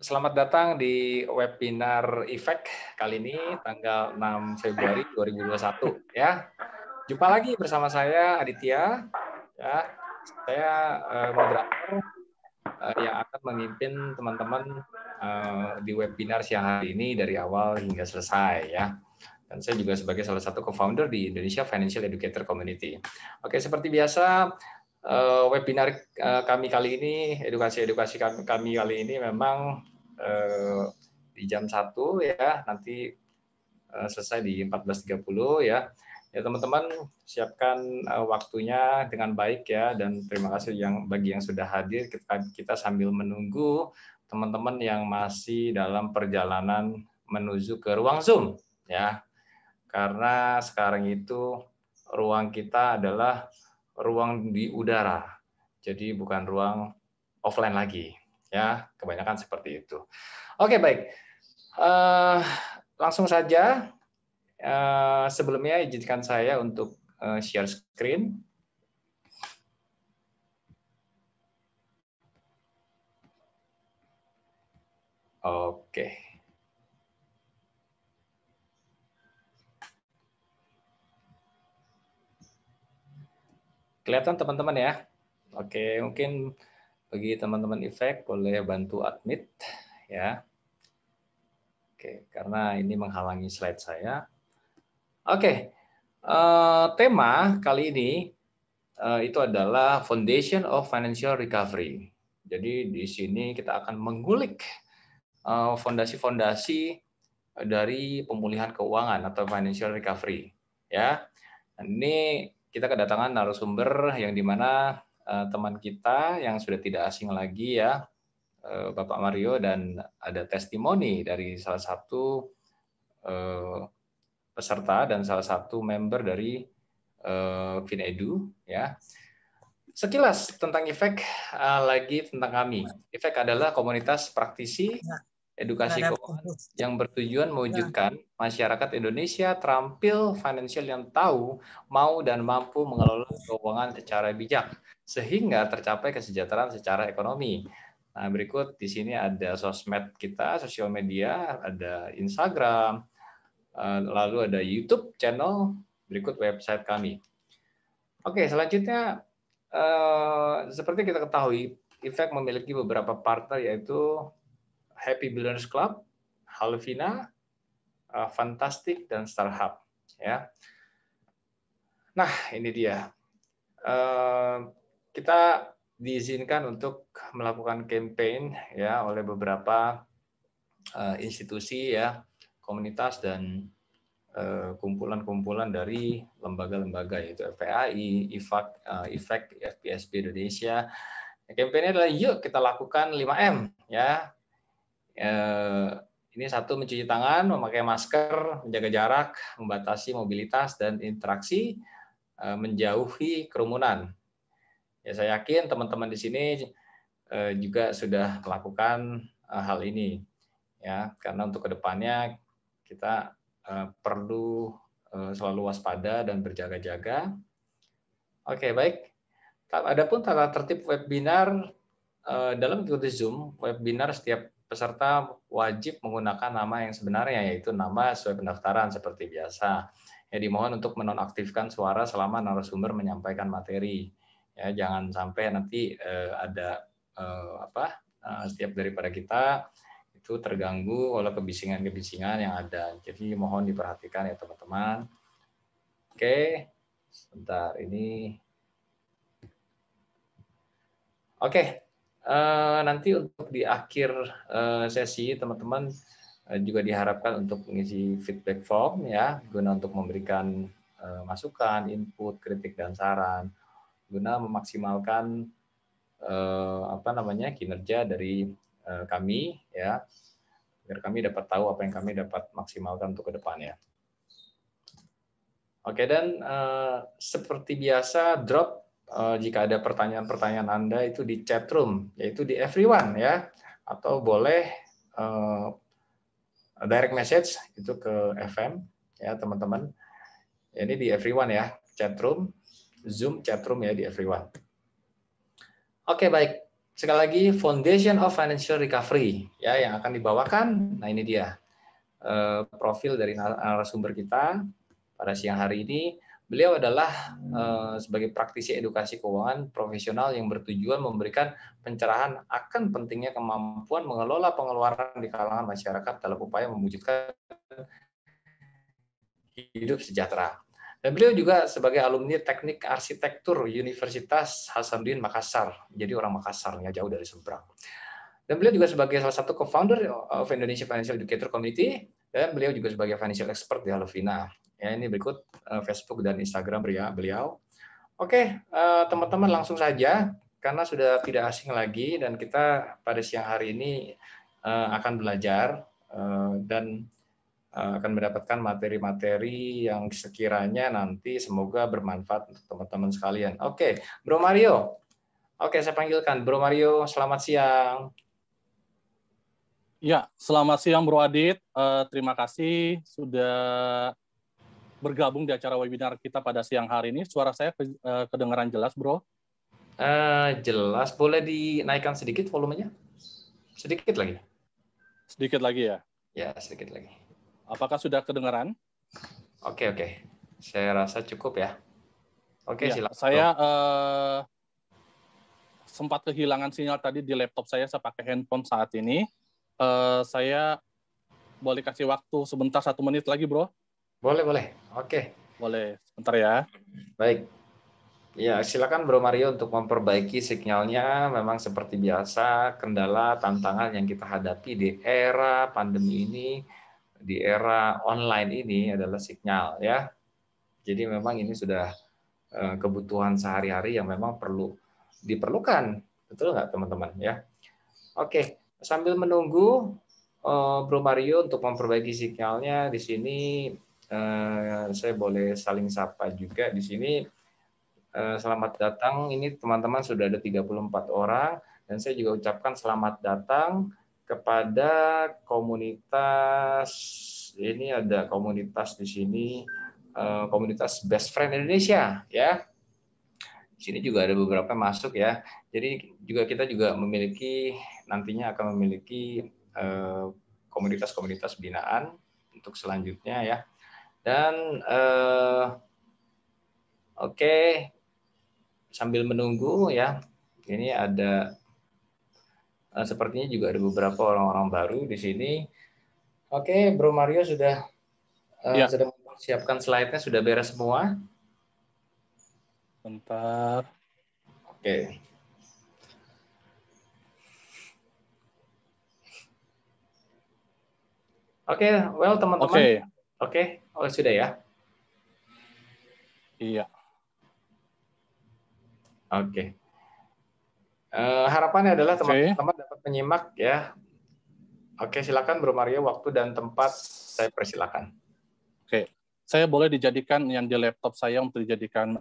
Selamat datang di webinar IFEK kali ini tanggal 6 Februari 2021 ya. Jumpa lagi bersama saya Aditya ya. Saya moderator yang akan memimpin teman-teman di webinar siang hari ini dari awal hingga selesai ya. Dan saya juga sebagai salah satu co-founder di Indonesia Financial Educator Community. Oke, seperti biasa webinar kami kali ini, edukasi kami kali ini memang di jam 1 ya, nanti selesai di 14.30 ya. Ya teman-teman siapkan waktunya dengan baik ya, dan terima kasih bagi yang sudah hadir. Kita sambil menunggu teman-teman yang masih dalam perjalanan menuju ke ruang Zoom ya. Karena sekarang itu ruang kita adalah ruang di udara. Jadi bukan ruang offline lagi ya, kebanyakan seperti itu. Oke, baik. Langsung saja. Sebelumnya izinkan saya untuk share screen. Oke. Kelihatan teman-teman ya? Oke, mungkin bagi teman-teman IFEK boleh bantu admit ya. Oke, karena ini menghalangi slide saya. Oke, tema kali ini itu adalah Foundation of Financial Recovery. Jadi di sini kita akan mengulik fondasi-fondasi dari pemulihan keuangan atau financial recovery. Ya, ini kita kedatangan narasumber yang dimana teman kita yang sudah tidak asing lagi ya, Bapak Mario, dan ada testimoni dari salah satu peserta dan salah satu member dari FinEdu ya. Sekilas tentang IFEK, lagi tentang kami. IFEK adalah komunitas praktisi edukasi keuangan yang bertujuan mewujudkan masyarakat Indonesia terampil financial yang tahu, mau, dan mampu mengelola keuangan secara bijak sehingga tercapai kesejahteraan secara ekonomi. Nah, berikut di sini ada sosmed kita, sosial media, ada Instagram, lalu ada YouTube channel, berikut website kami. Oke, selanjutnya seperti kita ketahui, IFEK memiliki beberapa partner yaitu Happy Billionaires Club, Halvina, Fantastic, dan Starhub. Ya. Nah, ini dia. Kita diizinkan untuk melakukan campaign ya oleh beberapa institusi ya, komunitas dan kumpulan-kumpulan dari lembaga-lembaga yaitu FPAI, IFEK, FPSB Indonesia. Campaign-nya adalah yuk kita lakukan 5M ya. Ini satu, mencuci tangan, memakai masker, menjaga jarak, membatasi mobilitas dan interaksi, menjauhi kerumunan. Ya, saya yakin teman-teman di sini juga sudah melakukan hal ini ya, karena untuk kedepannya kita perlu selalu waspada dan berjaga-jaga. Oke, baik. Adapun tata tertib webinar dalam mengikuti Zoom, webinar setiap peserta wajib menggunakan nama yang sebenarnya, yaitu nama sesuai pendaftaran seperti biasa. Ya, dimohon untuk menonaktifkan suara selama narasumber menyampaikan materi. Ya, jangan sampai nanti ada setiap daripada kita itu terganggu oleh kebisingan-kebisingan yang ada. Jadi mohon diperhatikan ya teman-teman. Oke, sebentar ini. Oke. Nanti untuk di akhir sesi teman-teman juga diharapkan untuk mengisi feedback form ya, guna untuk memberikan masukan, input, kritik, dan saran guna memaksimalkan kinerja dari kami ya, biar kami dapat tahu apa yang kami dapat maksimalkan untuk ke depannya. Oke, dan seperti biasa drop jika ada pertanyaan-pertanyaan Anda itu di chat room, yaitu di everyone ya, atau boleh direct message itu ke FM ya teman-teman. Ini di everyone ya, chat room, Zoom chat room ya di everyone. Oke, baik. Sekali lagi Foundation of Financial Recovery ya yang akan dibawakan. Nah, ini dia profil dari narasumber kita pada siang hari ini. Beliau adalah sebagai praktisi edukasi keuangan profesional yang bertujuan memberikan pencerahan akan pentingnya kemampuan mengelola pengeluaran di kalangan masyarakat dalam upaya mewujudkan hidup sejahtera. Dan beliau juga sebagai alumni Teknik Arsitektur Universitas Hasanuddin Makassar. Jadi orang Makassar, ya jauh dari seberang. Dan beliau juga sebagai salah satu co-founder of Indonesia Financial Educator Community, dan beliau juga sebagai financial expert di Halovina. Ya, ini berikut Facebook dan Instagram beliau. Oke, teman-teman langsung saja, karena sudah tidak asing lagi, dan kita pada siang hari ini akan belajar dan akan mendapatkan materi-materi yang sekiranya nanti semoga bermanfaat untuk teman-teman sekalian. Oke, Bro Mario. Oke, saya panggilkan Bro Mario. Selamat siang. Ya, selamat siang Bro Adit. Terima kasih sudah bergabung di acara webinar kita pada siang hari ini. Suara saya kedengaran jelas, Bro? Jelas. Boleh dinaikkan sedikit volumenya? Sedikit lagi. Sedikit lagi ya? Ya, sedikit lagi. Apakah sudah kedengaran? Oke. Saya rasa cukup ya. Oke, ya, silakan. Saya sempat kehilangan sinyal tadi di laptop saya pakai handphone saat ini. Saya boleh kasih waktu sebentar 1 menit lagi, Bro? Boleh. Oke. Boleh, sebentar ya. Baik. Ya, silakan Bro Mario untuk memperbaiki sinyalnya. Memang seperti biasa, kendala, tantangan yang kita hadapi di era pandemi ini, di era online ini adalah sinyal ya. Jadi memang ini sudah kebutuhan sehari-hari yang memang diperlukan. Betul nggak teman-teman ya? Oke, sambil menunggu Bro Mario untuk memperbaiki sinyalnya di sini, saya boleh saling sapa juga di sini. Selamat datang, ini teman-teman sudah ada 34 orang, dan saya juga ucapkan selamat datang kepada komunitas, ini ada komunitas di sini, komunitas Best Friend Indonesia, ya. Di sini juga ada beberapa masuk ya, jadi kita juga nantinya akan memiliki komunitas-komunitas binaan untuk selanjutnya ya. Dan oke. Sambil menunggu ya, ini ada sepertinya juga ada beberapa orang-orang baru di sini. Oke, Bro Mario sudah mempersiapkan slide-nya, sudah beres semua. Bentar. Oke. Well teman-teman. Oke. Oh sudah ya. Iya. Oke. Harapannya adalah teman-teman dapat menyimak ya. Oke, silakan Bro Mario, waktu dan tempat saya persilakan. Oke, saya boleh dijadikan yang di laptop saya untuk dijadikan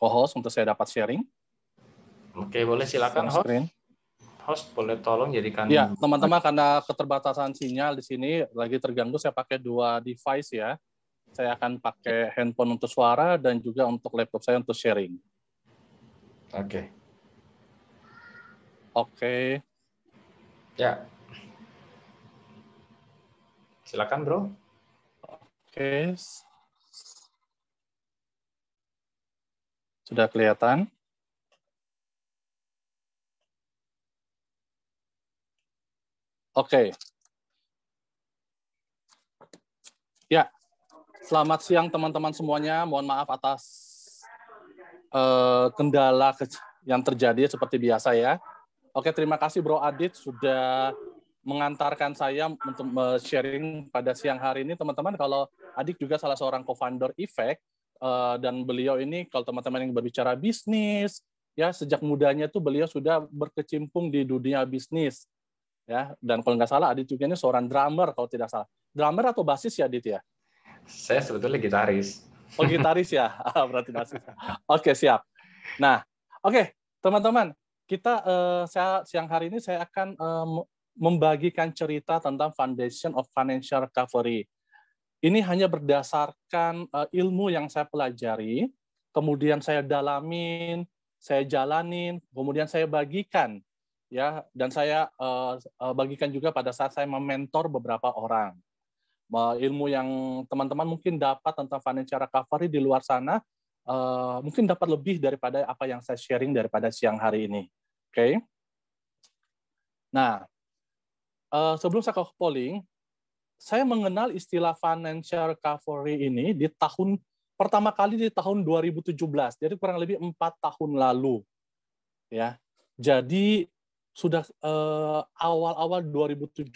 co-host untuk saya dapat sharing. Oke, boleh silakan host boleh tolong jadikan. Ya, teman-teman, karena keterbatasan sinyal di sini lagi terganggu, saya pakai 2 device ya. Saya akan pakai handphone untuk suara dan juga untuk laptop saya untuk sharing. Oke. Ya. Silakan, Bro. Oke. Sudah kelihatan? Oke. Ya. Selamat siang teman-teman semuanya. Mohon maaf atas kendala yang terjadi seperti biasa ya. Oke, terima kasih Bro Adit sudah mengantarkan saya untuk sharing pada siang hari ini. Teman-teman, kalau Adik juga salah seorang co-founder Effect, dan beliau ini kalau teman-teman yang berbicara bisnis, ya sejak mudanya tuh beliau sudah berkecimpung di dunia bisnis. Ya, dan kalau nggak salah Adit juga ini seorang drummer kalau tidak salah. Drummer atau basis ya Adit ya? Saya sebetulnya gitaris. Oh gitaris ya, berarti basis. Oke siap. Nah, oke teman-teman, kita siang hari ini saya akan membagikan cerita tentang Foundation of Financial Recovery. Ini hanya berdasarkan ilmu yang saya pelajari, kemudian saya dalamin, saya jalanin, kemudian saya bagikan, ya, dan saya bagikan juga pada saat saya mementor beberapa orang. Ilmu yang teman-teman mungkin dapat tentang financial recovery di luar sana, mungkin dapat lebih daripada apa yang saya sharing daripada siang hari ini. Oke? Nah, sebelum saya ke polling, saya mengenal istilah financial recovery ini pertama kali di tahun 2017, jadi kurang lebih 4 tahun lalu, ya. Jadi sudah awal-awal 2017.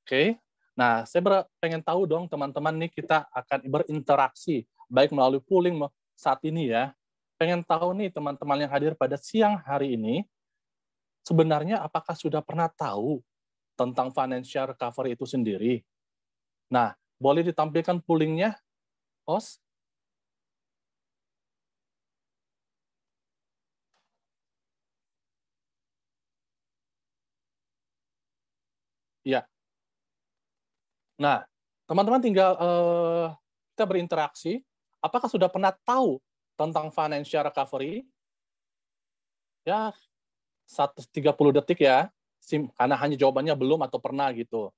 Oke. Nah, saya pengen tahu dong teman-teman nih kita akan berinteraksi baik melalui polling saat ini ya. Pengen tahu nih teman-teman yang hadir pada siang hari ini sebenarnya apakah sudah pernah tahu tentang financial recovery itu sendiri? Nah, boleh ditampilkan pollingnya, host? Ya. Nah, teman-teman tinggal kita berinteraksi. Apakah sudah pernah tahu tentang financial recovery? Ya, 130 detik ya. Karena hanya jawabannya belum atau pernah gitu.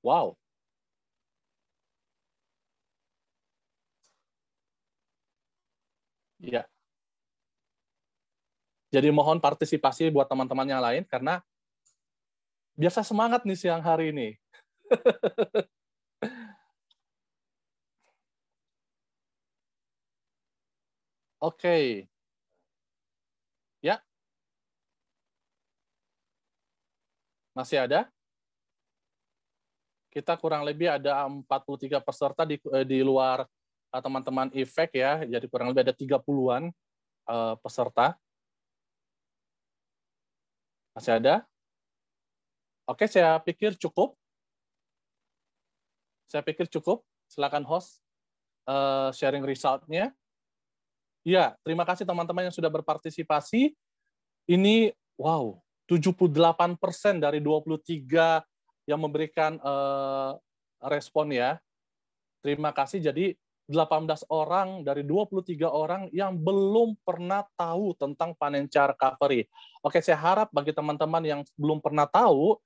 Wow. Ya. Jadi mohon partisipasi buat teman-teman yang lain karena biasa semangat nih siang hari ini. Oke. Ya, masih ada? Kita kurang lebih ada 43 peserta di luar teman-teman efek ya. Jadi kurang lebih ada 30-an peserta. Masih ada? Oke, saya pikir cukup. Saya pikir cukup. Silakan host sharing result-nya. Ya, terima kasih teman-teman yang sudah berpartisipasi. Ini, wow, 78% dari 23 yang memberikan respon ya. Terima kasih. Jadi 18 orang dari 23 orang yang belum pernah tahu tentang financial recovery. Oke, saya harap bagi teman-teman yang belum pernah tahu,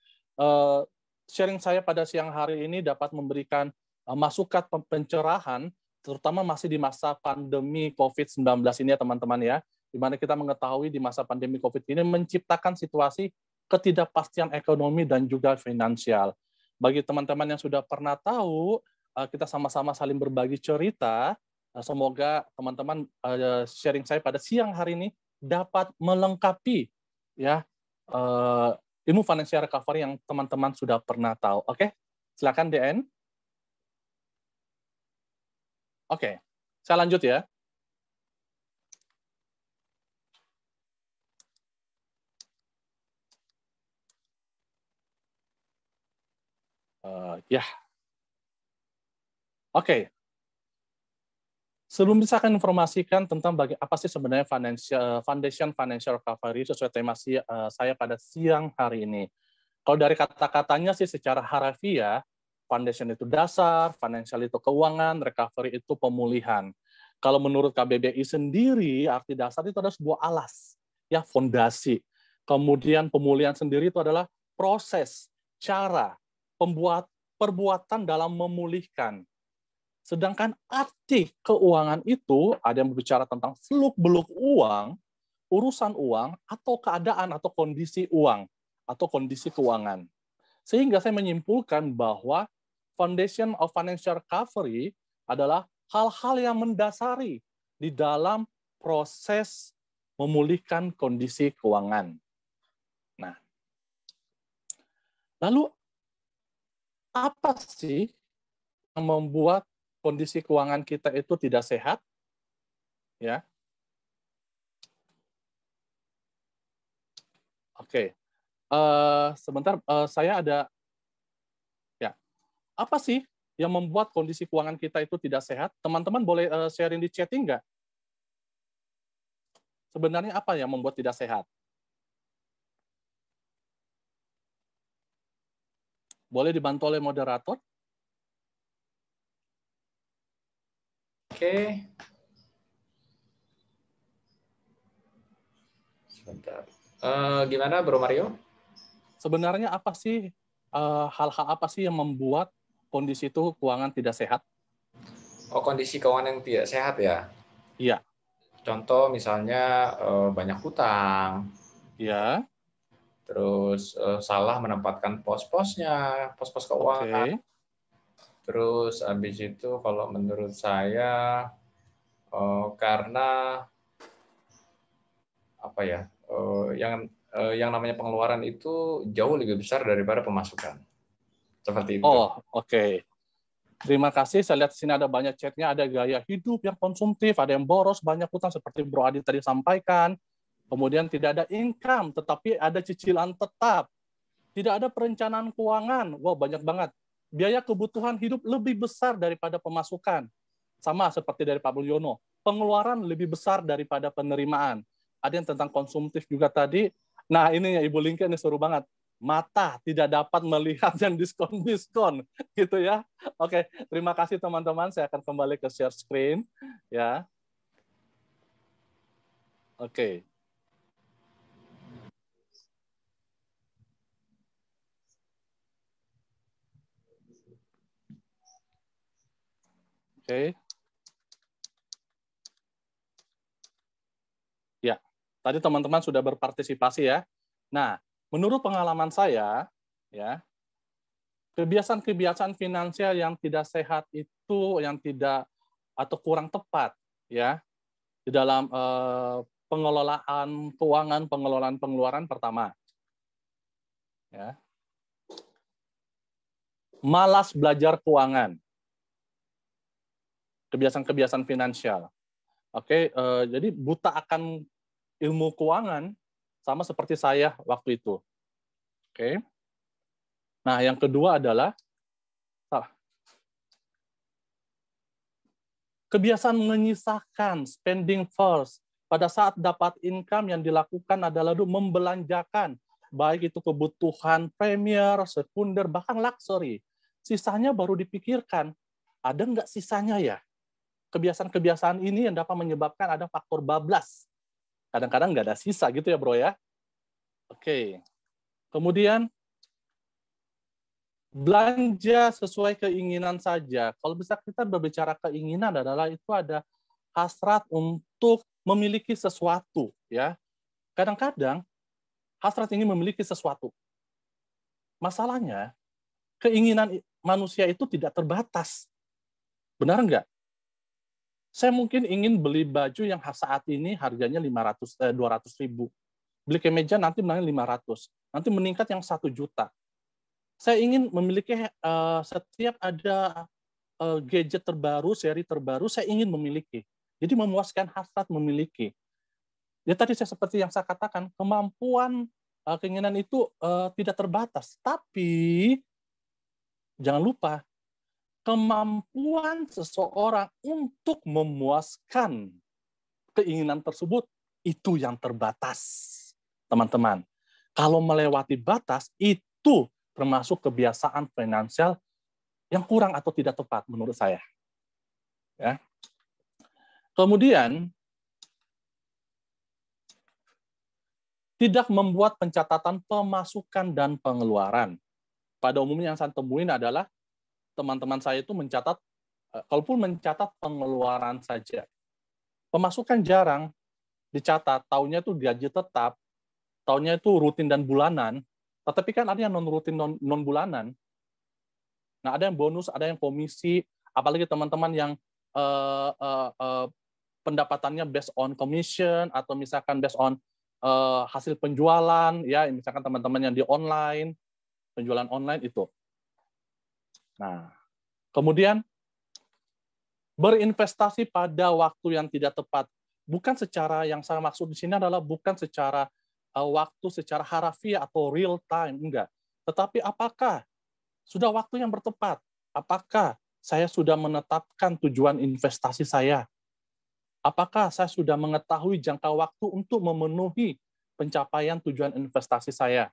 sharing saya pada siang hari ini dapat memberikan masukan pencerahan, terutama masih di masa pandemi COVID-19 ini ya teman-teman ya, di mana kita mengetahui di masa pandemi COVID ini menciptakan situasi ketidakpastian ekonomi dan juga finansial. Bagi teman-teman yang sudah pernah tahu, kita sama-sama saling berbagi cerita. Semoga teman-teman sharing saya pada siang hari ini dapat melengkapi ya ilmu financial recovery yang teman-teman sudah pernah tahu. Oke, silakan DN. Oke, saya lanjut ya. Ya, oke. Sebelum bisa akan informasikan tentang apa sih sebenarnya Foundation Financial Recovery sesuai tema saya pada siang hari ini. Kalau dari kata-katanya sih secara harafiah, foundation itu dasar, financial itu keuangan, recovery itu pemulihan. Kalau menurut KBBI sendiri, arti dasar itu adalah sebuah alas, ya fondasi. Kemudian pemulihan sendiri itu adalah proses, cara, perbuatan dalam memulihkan. Sedangkan arti keuangan itu ada yang berbicara tentang seluk-beluk uang, urusan uang, atau keadaan atau kondisi uang, atau kondisi keuangan. Sehingga saya menyimpulkan bahwa Foundation of Financial Recovery adalah hal-hal yang mendasari di dalam proses memulihkan kondisi keuangan. Nah, lalu apa sih yang membuat kondisi keuangan kita itu tidak sehat? Ya. Oke. sebentar, saya ada, ya, apa sih yang membuat kondisi keuangan kita itu tidak sehat? Teman-teman boleh sharing di chatting nggak? Sebenarnya apa yang membuat tidak sehat? Boleh dibantu oleh moderator? Oke. Sebentar. Gimana Bro Mario? Sebenarnya apa sih, hal-hal apa sih yang membuat kondisi itu keuangan tidak sehat? Oh, kondisi keuangan yang tidak sehat ya. Iya. Contoh misalnya banyak hutang, Iya. terus salah menempatkan pos-posnya, pos-pos keuangan. Oke. Terus habis itu kalau menurut saya karena apa ya, yang namanya pengeluaran itu jauh lebih besar daripada pemasukan. Seperti itu. Oh, oke. Terima kasih. Saya lihat di sini ada banyak chatnya, ada gaya hidup yang konsumtif, ada yang boros, banyak utang seperti Bro Adi tadi sampaikan. Kemudian tidak ada income, tetapi ada cicilan tetap. Tidak ada perencanaan keuangan. Wow, banyak banget. Biaya kebutuhan hidup lebih besar daripada pemasukan. Sama seperti dari Pak Mulyono. Pengeluaran lebih besar daripada penerimaan. Ada yang tentang konsumtif juga tadi. Nah, ini ya Ibu Linka ini seru banget. Mata tidak dapat melihat yang diskon-diskon, gitu ya. Oke, terima kasih teman-teman. Saya akan kembali ke share screen, ya. Oke. Oke. Ya, tadi teman-teman sudah berpartisipasi ya. Nah, menurut pengalaman saya, ya, kebiasaan-kebiasaan finansial yang tidak sehat itu yang tidak atau kurang tepat ya di dalam pengelolaan keuangan, pengelolaan pengeluaran pertama. Ya. Malas belajar keuangan. Kebiasaan-kebiasaan finansial. Oke, jadi buta akan ilmu keuangan sama seperti saya waktu itu. Oke. Nah, yang kedua adalah kebiasaan menyisakan spending first. Pada saat dapat income yang dilakukan adalah membelanjakan, baik itu kebutuhan premier, sekunder, bahkan luxury. Sisanya baru dipikirkan, ada nggak sisanya ya? Kebiasaan-kebiasaan ini yang dapat menyebabkan ada faktor bablas. Kadang-kadang nggak ada sisa gitu ya bro ya. Oke. Kemudian belanja sesuai keinginan saja. Kalau bisa kita berbicara keinginan adalah itu ada hasrat untuk memiliki sesuatu, ya. Kadang-kadang hasrat ingin memiliki sesuatu. Masalahnya, keinginan manusia itu tidak terbatas. Benar nggak? Saya mungkin ingin beli baju yang saat ini harganya 200 ribu. Beli kemeja nanti menangnya 500. Nanti meningkat yang 1 juta. Saya ingin memiliki setiap ada gadget terbaru, seri terbaru, saya ingin memiliki. Jadi memuaskan hasrat memiliki. Ya tadi saya seperti yang saya katakan, kemampuan keinginan itu tidak terbatas. Tapi jangan lupa, kemampuan seseorang untuk memuaskan keinginan tersebut itu yang terbatas, teman-teman. Kalau melewati batas, itu termasuk kebiasaan finansial yang kurang atau tidak tepat menurut saya. Ya. Kemudian, tidak membuat pencatatan pemasukan dan pengeluaran. Pada umumnya yang saya temuin adalah teman-teman saya itu mencatat, kalaupun mencatat pengeluaran saja. Pemasukan jarang dicatat, tahunnya itu gaji tetap, tahunnya itu rutin dan bulanan, tetapi kan ada yang non-rutin, non-bulanan. Nah, ada yang bonus, ada yang komisi, apalagi teman-teman yang pendapatannya based on commission, atau misalkan based on hasil penjualan, ya misalkan teman-teman yang di online, penjualan online itu. Nah, kemudian berinvestasi pada waktu yang tidak tepat. Bukan secara, yang saya maksud di sini adalah bukan secara waktu secara harafiah atau real time, enggak. Tetapi apakah sudah waktu yang bertepat? Apakah saya sudah menetapkan tujuan investasi saya? Apakah saya sudah mengetahui jangka waktu untuk memenuhi pencapaian tujuan investasi saya?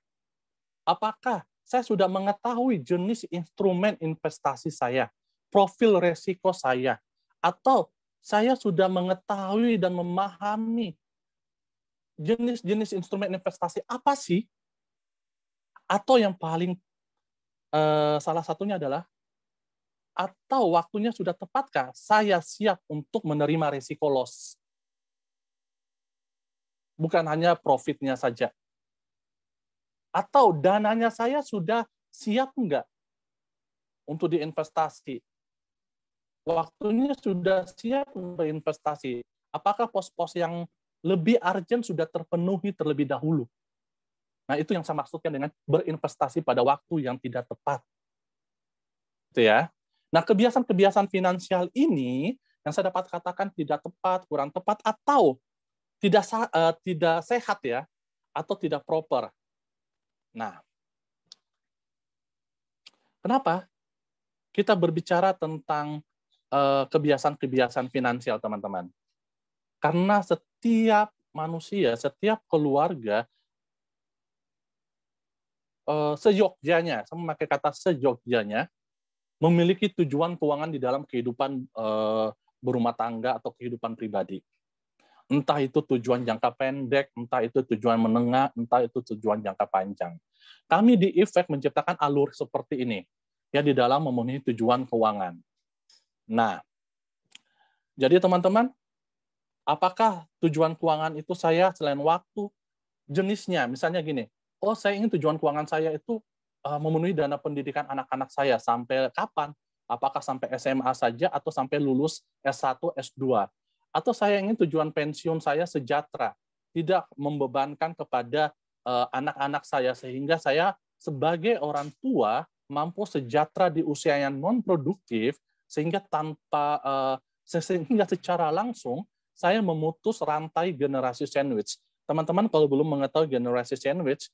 Apakah saya sudah mengetahui jenis instrumen investasi saya, profil resiko saya, atau saya sudah mengetahui dan memahami jenis-jenis instrumen investasi apa sih? Atau yang paling salah satunya adalah, atau waktunya sudah tepatkah saya siap untuk menerima resiko loss? Bukan hanya profitnya saja. Atau dananya saya sudah siap enggak untuk diinvestasi? Waktunya sudah siap untuk investasi. Apakah pos-pos yang lebih urgent sudah terpenuhi terlebih dahulu? Nah, itu yang saya maksudkan dengan berinvestasi pada waktu yang tidak tepat. Gitu ya. Nah, kebiasaan-kebiasaan finansial ini yang saya dapat katakan tidak tepat, kurang tepat, atau tidak sehat ya, atau tidak proper. Nah, kenapa kita berbicara tentang kebiasaan-kebiasaan finansial, teman-teman? Karena setiap manusia, setiap keluarga, seyogyanya, saya memakai kata seyogyanya, memiliki tujuan keuangan di dalam kehidupan berumah tangga atau kehidupan pribadi. Entah itu tujuan jangka pendek, entah itu tujuan menengah, entah itu tujuan jangka panjang. Kami di Efek menciptakan alur seperti ini, ya, di dalam memenuhi tujuan keuangan. Nah, jadi teman-teman, apakah tujuan keuangan itu saya selain waktu, jenisnya, misalnya gini, oh saya ingin tujuan keuangan saya itu memenuhi dana pendidikan anak-anak saya sampai kapan? Apakah sampai SMA saja atau sampai lulus S1, S2? Atau saya ingin tujuan pensiun saya sejahtera, tidak membebankan kepada anak-anak saya, sehingga saya sebagai orang tua mampu sejahtera di usia yang non-produktif, sehingga sehingga secara langsung saya memutus rantai generasi sandwich. Teman-teman kalau belum mengetahui generasi sandwich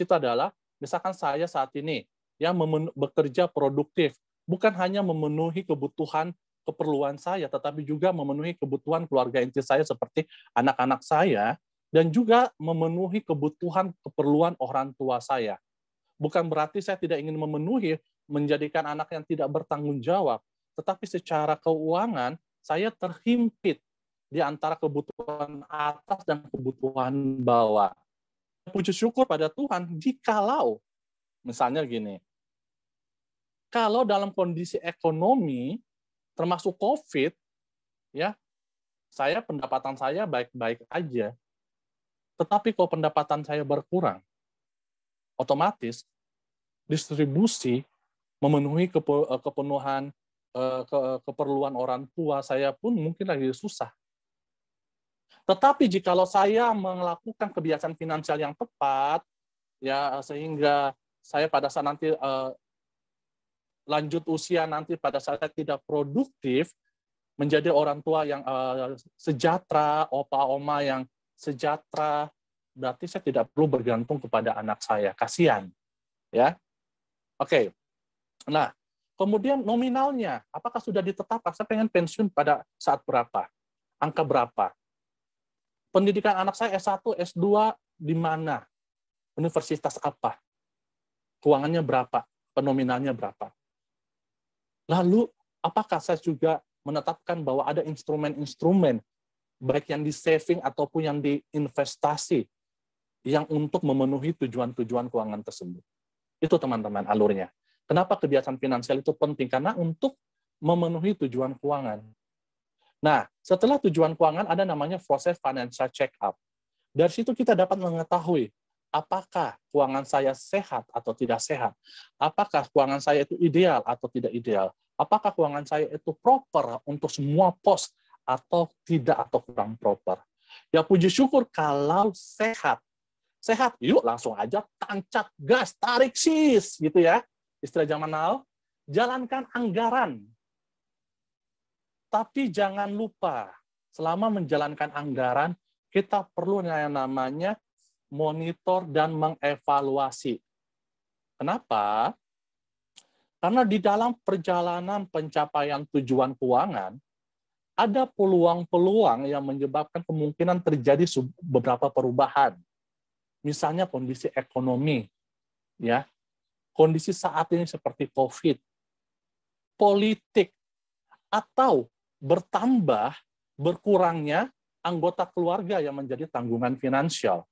itu adalah, misalkan saya saat ini yang bekerja produktif, bukan hanya memenuhi kebutuhan keperluan saya, tetapi juga memenuhi kebutuhan keluarga inti saya seperti anak-anak saya, dan juga memenuhi kebutuhan keperluan orang tua saya. Bukan berarti saya tidak ingin memenuhi, menjadikan anak yang tidak bertanggung jawab, tetapi secara keuangan saya terhimpit di antara kebutuhan atas dan kebutuhan bawah. Puji syukur pada Tuhan, jikalau, misalnya gini, kalau dalam kondisi ekonomi, termasuk COVID, ya, pendapatan saya baik-baik aja. Tetapi kalau pendapatan saya berkurang, otomatis distribusi memenuhi kepenuhan keperluan orang tua saya pun mungkin lagi susah. Tetapi jikalau saya melakukan kebiasaan finansial yang tepat, ya, sehingga saya pada saat nanti lanjut usia, nanti pada saat saya tidak produktif, menjadi orang tua yang sejahtera, opa-oma yang sejahtera, berarti saya tidak perlu bergantung kepada anak saya. Kasihan, ya. Oke. Nah, kemudian nominalnya, apakah sudah ditetapkan? Saya pengen pensiun pada saat berapa? Angka berapa? Pendidikan anak saya S1, S2 di mana? Universitas apa? Keuangannya berapa? Nominalnya berapa? Lalu, apakah saya juga menetapkan bahwa ada instrumen-instrumen, baik yang di saving ataupun yang di investasi, yang untuk memenuhi tujuan-tujuan keuangan tersebut? Itu teman-teman alurnya. Kenapa kebiasaan finansial itu penting? Karena untuk memenuhi tujuan keuangan. Nah, setelah tujuan keuangan ada namanya proses financial check-up. Dari situ kita dapat mengetahui apakah keuangan saya sehat atau tidak sehat. Apakah keuangan saya itu ideal atau tidak ideal. Apakah keuangan saya itu proper untuk semua pos atau tidak, atau kurang proper. Ya puji syukur kalau sehat. Sehat, yuk langsung aja tancap gas, tarik sis, gitu ya. Istilah zaman now, jalankan anggaran. Tapi jangan lupa, selama menjalankan anggaran, kita perlu yang namanya monitor, dan mengevaluasi. Kenapa? Karena di dalam perjalanan pencapaian tujuan keuangan, ada peluang-peluang yang menyebabkan kemungkinan terjadi beberapa perubahan. Misalnya kondisi ekonomi, ya, kondisi saat ini seperti COVID, politik, atau bertambah, berkurangnya anggota keluarga yang menjadi tanggungan finansial.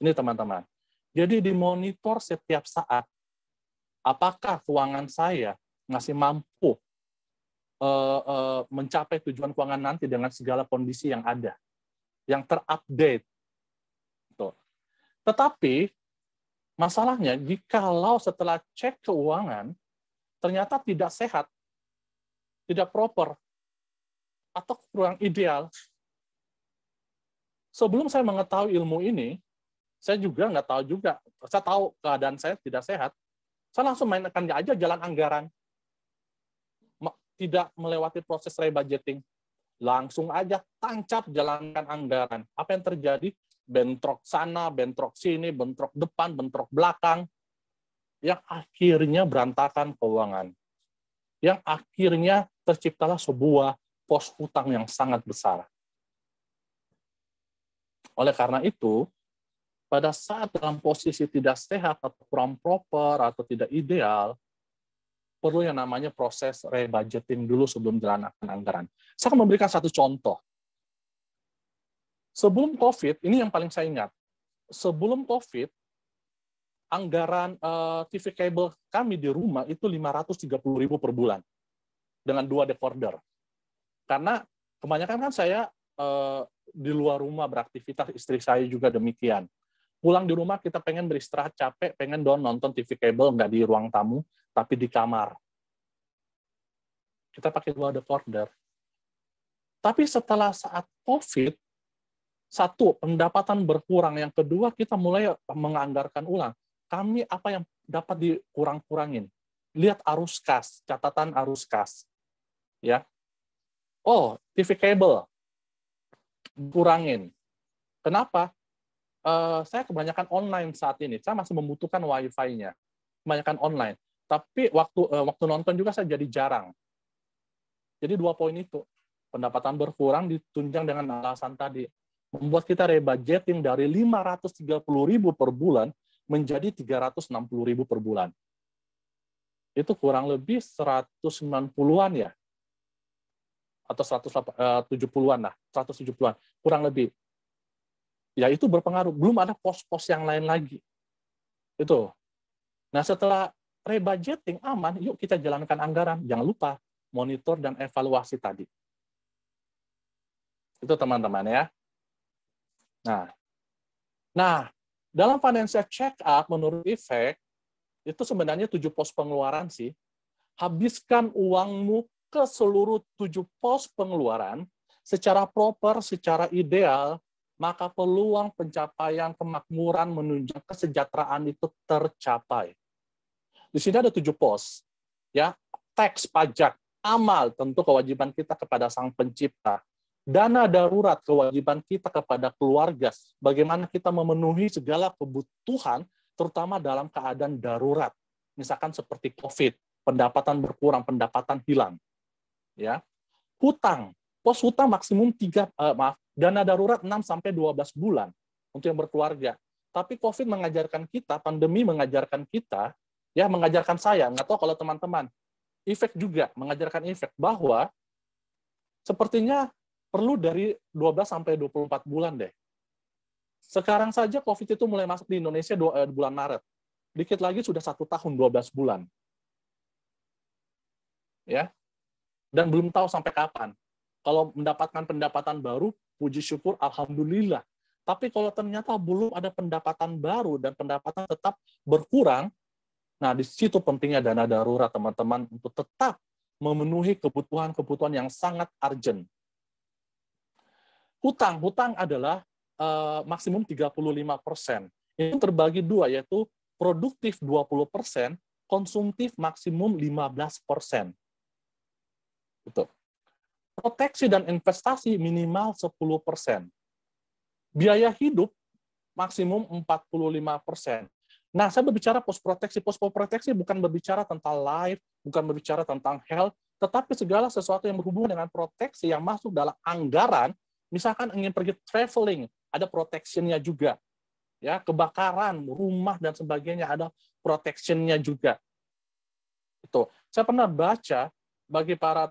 Ini teman-teman. Jadi dimonitor setiap saat. Apakah keuangan saya masih mampu mencapai tujuan keuangan nanti dengan segala kondisi yang ada, yang terupdate. Tetapi masalahnya, jikalau setelah cek keuangan ternyata tidak sehat, tidak proper, atau kurang ideal, sebelum saya mengetahui ilmu ini, saya juga nggak tahu juga. Saya tahu keadaan saya tidak sehat, saya langsung mainkan aja jalan anggaran. Tidak melewati proses rebudgeting. Langsung aja tancap jalankan anggaran. Apa yang terjadi? Bentrok sana, bentrok sini, bentrok depan, bentrok belakang. Yang akhirnya berantakan keuangan. Yang akhirnya terciptalah sebuah pos hutang yang sangat besar. Oleh karena itu, pada saat dalam posisi tidak sehat atau kurang proper atau tidak ideal, perlu yang namanya proses rebudgeting dulu sebelum jalankan anggaran. Saya akan memberikan satu contoh. Sebelum COVID, ini yang paling saya ingat. Sebelum COVID, anggaran TV kabel kami di rumah itu 530.000 per bulan dengan 2 decoder. Karena kebanyakan kan saya di luar rumah beraktivitas, istri saya juga demikian. Pulang di rumah kita pengen beristirahat, capek, pengen nonton TV kabel, nggak di ruang tamu, tapi di kamar. Kita pakai 2 decoder. Tapi setelah saat COVID, satu, pendapatan berkurang. Yang kedua, kita mulai menganggarkan ulang. Kami apa yang dapat dikurang-kurangin? Lihat arus kas, catatan arus kas. Ya. Oh, TV kabel. Kurangin. Kenapa? Saya kebanyakan online saat ini. Saya masih membutuhkan Wi-Fi-nya. Kebanyakan online. Tapi waktu nonton juga saya jadi jarang. Jadi 2 poin itu. Pendapatan berkurang ditunjang dengan alasan tadi. Membuat kita rebudgeting dari 530.000 per bulan menjadi 360.000 per bulan. Itu kurang lebih 190-an ya. Atau 170-an lah. 170-an. Kurang lebih. Ya itu berpengaruh. Belum ada pos-pos yang lain lagi. Itu. Nah setelah rebudgeting aman, yuk kita jalankan anggaran. Jangan lupa monitor dan evaluasi tadi. Itu teman-teman ya. Nah, dalam financial check-up menurut Efek, itu sebenarnya 7 pos pengeluaran sih. Habiskan uangmu ke seluruh 7 pos pengeluaran secara proper, secara ideal, maka peluang pencapaian kemakmuran menunjang kesejahteraan itu tercapai. Di sini ada 7 pos. Ya, teks, pajak, amal, tentu kewajiban kita kepada Sang Pencipta. Dana darurat, kewajiban kita kepada keluarga. Bagaimana kita memenuhi segala kebutuhan, terutama dalam keadaan darurat. Misalkan seperti COVID, pendapatan berkurang, pendapatan hilang. Ya. Hutang, pos hutang maksimum dana darurat 6-12 bulan untuk yang berkeluarga. Tapi COVID mengajarkan kita, pandemi mengajarkan kita, ya mengajarkan saya, nggak tahu kalau teman-teman, Efek juga mengajarkan Efek bahwa sepertinya perlu dari 12-24 bulan deh. Sekarang saja COVID itu mulai masuk di Indonesia bulan Maret. Dikit lagi sudah 1 tahun 12 bulan. Ya. Dan belum tahu sampai kapan. Kalau mendapatkan pendapatan baru, puji syukur, alhamdulillah. Tapi kalau ternyata belum ada pendapatan baru dan pendapatan tetap berkurang, nah di situ pentingnya dana darurat teman-teman untuk tetap memenuhi kebutuhan-kebutuhan yang sangat urgent. Hutang adalah maksimum 35%. Itu terbagi 2, yaitu produktif 20%, konsumtif maksimum 15%. Gitu. Proteksi dan investasi minimal 10%. Biaya hidup maksimum 45%. Nah, saya berbicara pos proteksi. Pos proteksi bukan berbicara tentang life, bukan berbicara tentang health, tetapi segala sesuatu yang berhubungan dengan proteksi yang masuk dalam anggaran, misalkan ingin pergi traveling, ada protection-nya juga. Ya, kebakaran, rumah dan sebagainya ada protection-nya juga. Itu. Saya pernah baca bagi para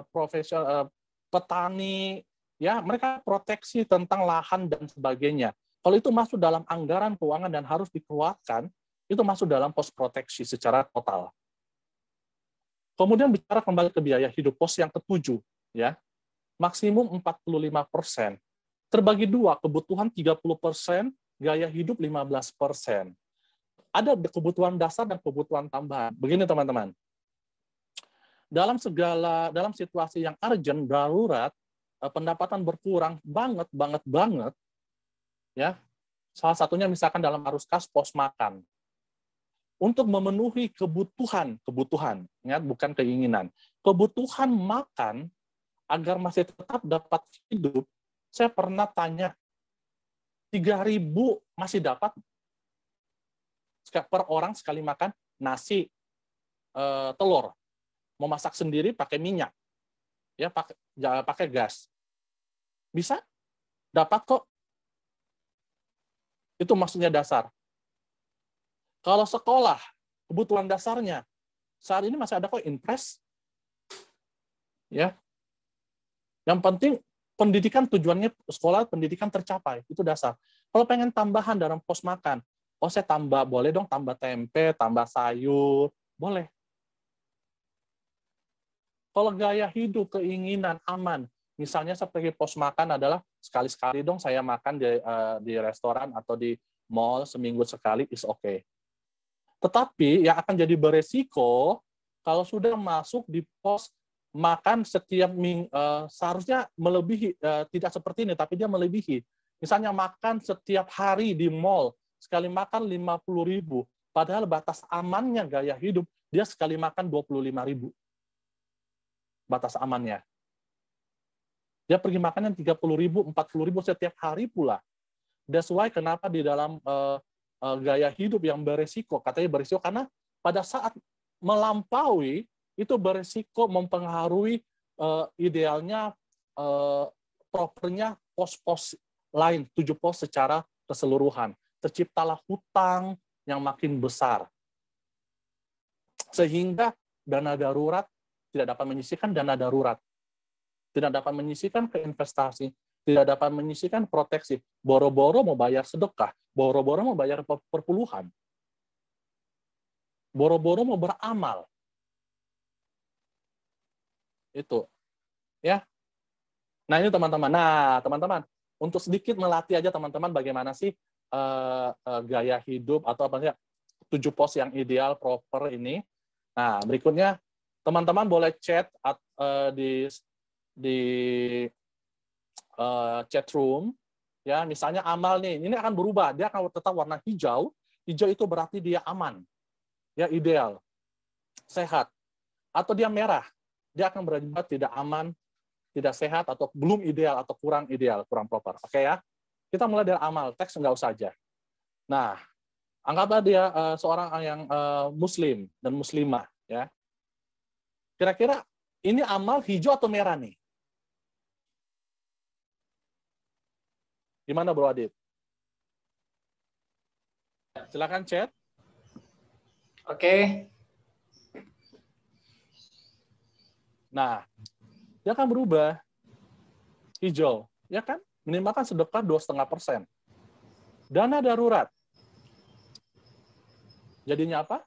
profesional petani, ya, mereka proteksi tentang lahan dan sebagainya. Kalau itu masuk dalam anggaran keuangan dan harus dikeluarkan, itu masuk dalam pos proteksi secara total. Kemudian bicara kembali ke biaya hidup, pos yang ketujuh, ya, maksimum 45%. Terbagi dua, kebutuhan 30%, gaya hidup 15%. Ada kebutuhan dasar dan kebutuhan tambahan. Begini teman-teman, dalam situasi yang urgent, darurat, pendapatan berkurang banget, ya. Salah satunya misalkan dalam arus kas pos makan. Untuk memenuhi kebutuhan, ingat bukan keinginan, kebutuhan makan agar masih tetap dapat hidup, saya pernah tanya, 3.000 masih dapat per orang sekali makan nasi, telur, mau masak sendiri pakai minyak, ya pakai gas, bisa dapat kok. Itu maksudnya dasar. Kalau sekolah, kebutuhan dasarnya, saat ini masih ada kok impres. Ya. Yang penting pendidikan tujuannya sekolah pendidikan tercapai, itu dasar. Kalau pengen tambahan dalam pos makan, saya tambah, boleh dong tambah tempe, tambah sayur, boleh. Kalau gaya hidup, keinginan, aman, misalnya seperti pos makan adalah sekali-sekali dong saya makan di restoran atau di mall seminggu sekali, is okay. Tetapi yang akan jadi beresiko kalau sudah masuk di pos makan setiap minggu, seharusnya melebihi, tidak seperti ini, tapi dia melebihi. Misalnya makan setiap hari di mall, sekali makan 50.000, padahal batas amannya gaya hidup, dia sekali makan 25.000. Batas amannya. Dia pergi makan yang 30.000, 40.000 setiap hari pula. That's why kenapa di dalam gaya hidup yang beresiko, katanya beresiko karena pada saat melampaui itu beresiko mempengaruhi idealnya propernya pos-pos lain, 7 pos secara keseluruhan. Terciptalah hutang yang makin besar. Sehingga dana darurat tidak dapat menyisihkan dana darurat. Tidak dapat menyisihkan ke investasi, tidak dapat menyisihkan proteksi. Boro-boro mau bayar sedekah, boro-boro mau bayar perpuluhan. Boro-boro mau beramal. Itu. Ya. Nah, ini teman-teman. Nah, teman-teman, untuk sedikit melatih aja teman-teman bagaimana sih gaya hidup atau apa ya, 7 pos yang ideal, proper ini. Nah, berikutnya teman-teman boleh chat di chat room, ya, misalnya amal nih, ini akan berubah, dia akan tetap warna hijau. Hijau itu berarti dia aman, ya, ideal, sehat. Atau dia merah, dia akan berakibat tidak aman, tidak sehat, atau belum ideal, atau kurang ideal, kurang proper. Oke ya? Kita mulai dari amal, teks nggak usah aja. Nah, anggaplah dia seorang yang muslim dan muslimah, ya. Kira-kira ini amal hijau atau merah nih? Gimana Bro Adit? Silakan chat. Oke. Nah, dia akan berubah. Hijau, ya kan? Minimalkan sedekah 2,5%. Dana darurat. Jadinya apa?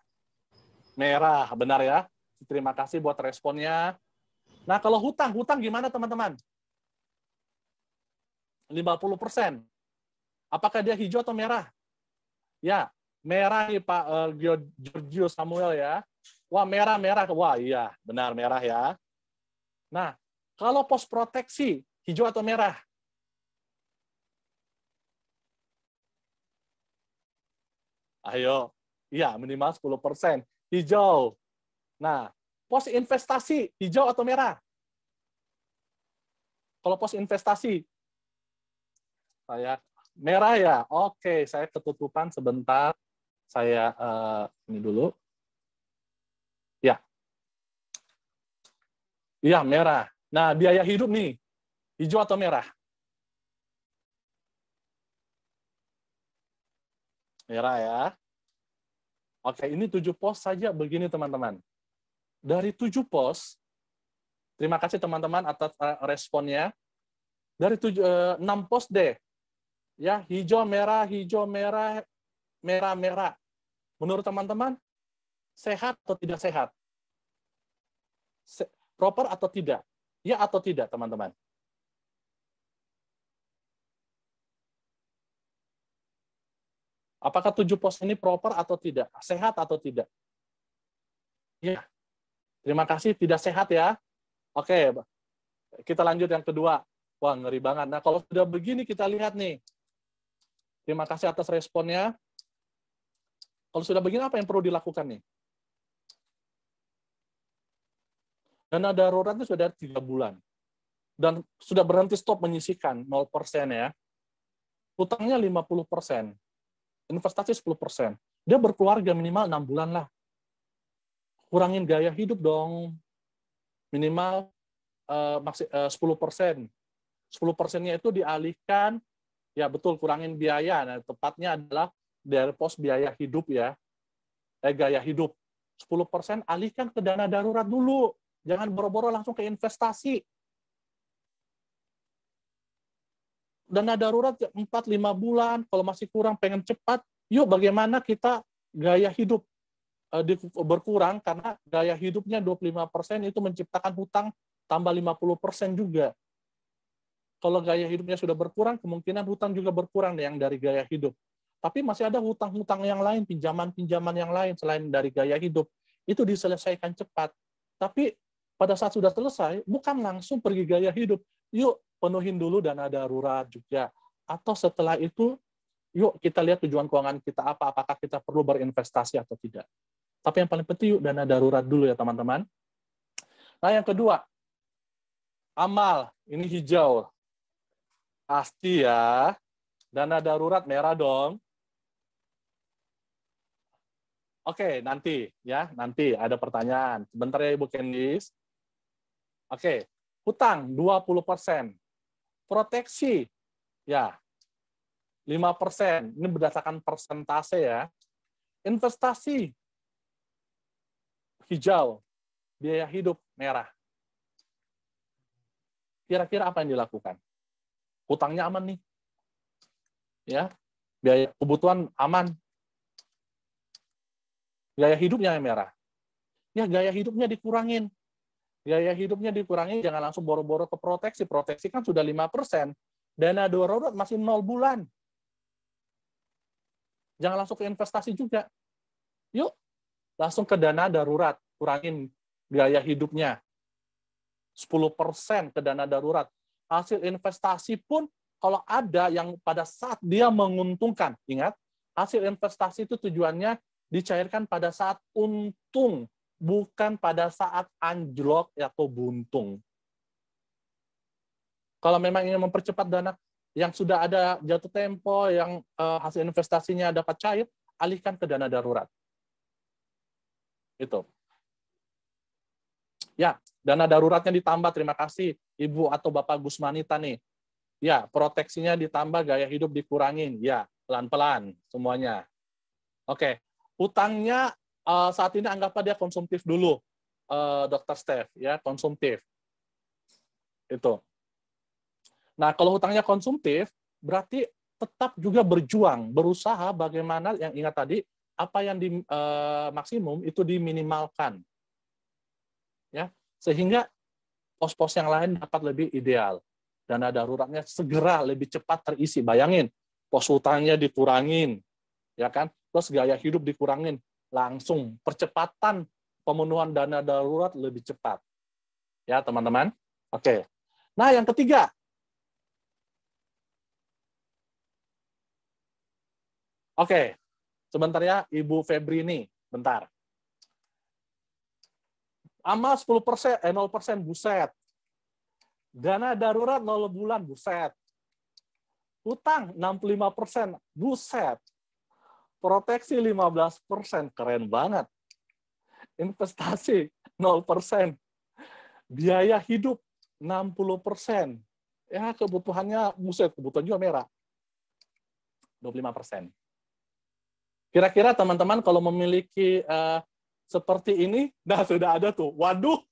Merah, benar ya? Terima kasih buat responnya. Nah, kalau hutang gimana teman-teman? 50%. Apakah dia hijau atau merah? Ya, merah nih Pak Giorgio Samuel ya. Wah, merah. Wah, iya, benar merah ya. Nah, kalau pos proteksi, hijau atau merah? Ayo, iya minimal 10%. Hijau. Nah, pos investasi, hijau atau merah? Kalau pos investasi, saya Merah ya? Oke, saya ketutupan sebentar. Saya ini dulu. Ya, iya merah. Nah, biaya hidup nih, hijau atau merah? Merah ya. Oke, ini 7 pos saja begini teman-teman. Dari 7 pos, terima kasih teman-teman atas responnya. Dari 6 pos deh. Ya, hijau, merah, merah, merah. Menurut teman-teman, sehat atau tidak sehat? Proper atau tidak? Ya atau tidak, teman-teman? Apakah 7 pos ini proper atau tidak? Sehat atau tidak? Ya, terima kasih. Tidak sehat ya. Oke, kita lanjut yang kedua. Wah, ngeri banget. Nah, kalau sudah begini kita lihat nih. Terima kasih atas responnya. Kalau sudah begini, apa yang perlu dilakukan nih? Dana daruratnya sudah 3 bulan. Dan sudah berhenti stop menyisihkan 0% ya. Hutangnya 50%. Investasi 10%. Dia berkeluarga minimal 6 bulan lah. Kurangin gaya hidup dong. Minimal 10%. 10%-nya itu dialihkan, ya betul, kurangin biaya. Nah, tepatnya adalah dari pos biaya hidup ya. Gaya hidup. 10% alihkan ke dana darurat dulu. Jangan boro-boro langsung ke investasi. Dana darurat 4-5 bulan, kalau masih kurang pengen cepat, yuk bagaimana kita gaya hidup berkurang, karena gaya hidupnya 25% itu menciptakan hutang tambah 50% juga. Kalau gaya hidupnya sudah berkurang, kemungkinan hutang juga berkurang yang dari gaya hidup. Tapi masih ada hutang-hutang yang lain, pinjaman-pinjaman yang lain selain dari gaya hidup. Itu diselesaikan cepat. Tapi pada saat sudah selesai, bukan langsung pergi gaya hidup. Yuk, penuhin dulu dana darurat juga. Atau setelah itu, yuk kita lihat tujuan keuangan kita apa, apakah kita perlu berinvestasi atau tidak. Tapi yang paling penting, yuk dana darurat dulu ya teman-teman. Nah yang kedua, amal. Ini hijau. Pasti ya. Dana darurat merah dong. Oke, nanti ya, nanti ada pertanyaan. Sebentar ya Ibu Kendis. Oke, hutang 20%. Proteksi ya 5%. Ini berdasarkan persentase ya. Investasi hijau, biaya hidup merah. Kira-kira apa yang dilakukan? Hutangnya aman nih. Ya. Biaya kebutuhan aman. Gaya hidupnya yang merah. Ya, gaya hidupnya dikurangin. Gaya hidupnya dikurangin, jangan langsung boro-boro ke proteksi. Proteksi kan sudah 5%. Dana darurat masih 0 bulan. Jangan langsung ke investasi juga. Yuk, langsung ke dana darurat. Kurangin gaya hidupnya. 10% ke dana darurat. Hasil investasi pun kalau ada yang pada saat dia menguntungkan, ingat, hasil investasi itu tujuannya dicairkan pada saat untung, bukan pada saat anjlok atau buntung. Kalau memang ingin mempercepat dana yang sudah ada jatuh tempo, yang hasil investasinya dapat cair, alihkan ke dana darurat. Itu. Ya, dana daruratnya ditambah, terima kasih Ibu atau Bapak Gusmanita nih. Ya, proteksinya ditambah, gaya hidup dikurangin. Ya, pelan-pelan semuanya. Oke, hutangnya saat ini anggaplah dia konsumtif dulu, Dr. Steph, ya, konsumtif. Itu. Nah, kalau hutangnya konsumtif, berarti tetap juga berjuang, berusaha bagaimana yang ingat tadi, apa yang di maksimum itu diminimalkan. Ya, sehingga pos-pos yang lain dapat lebih ideal. Dana daruratnya segera lebih cepat terisi. Bayangin, pos hutangnya dikurangin, ya kan? Terus gaya hidup dikurangin, langsung percepatan pemenuhan dana darurat lebih cepat. Ya, teman-teman. Oke. Nah, yang ketiga. Oke. Sebentar ya, Ibu Febri ini. Bentar. Amal 10%, 0%, buset. Dana darurat 0 bulan, buset. Utang 65%. Buset. Proteksi 15%. Keren banget. Investasi 0%. Biaya hidup 60%. Ya, kebutuhannya, buset, kebutuhan juga merah. 25%. Kira-kira teman-teman kalau memiliki seperti ini, nah sudah ada tuh. Waduh.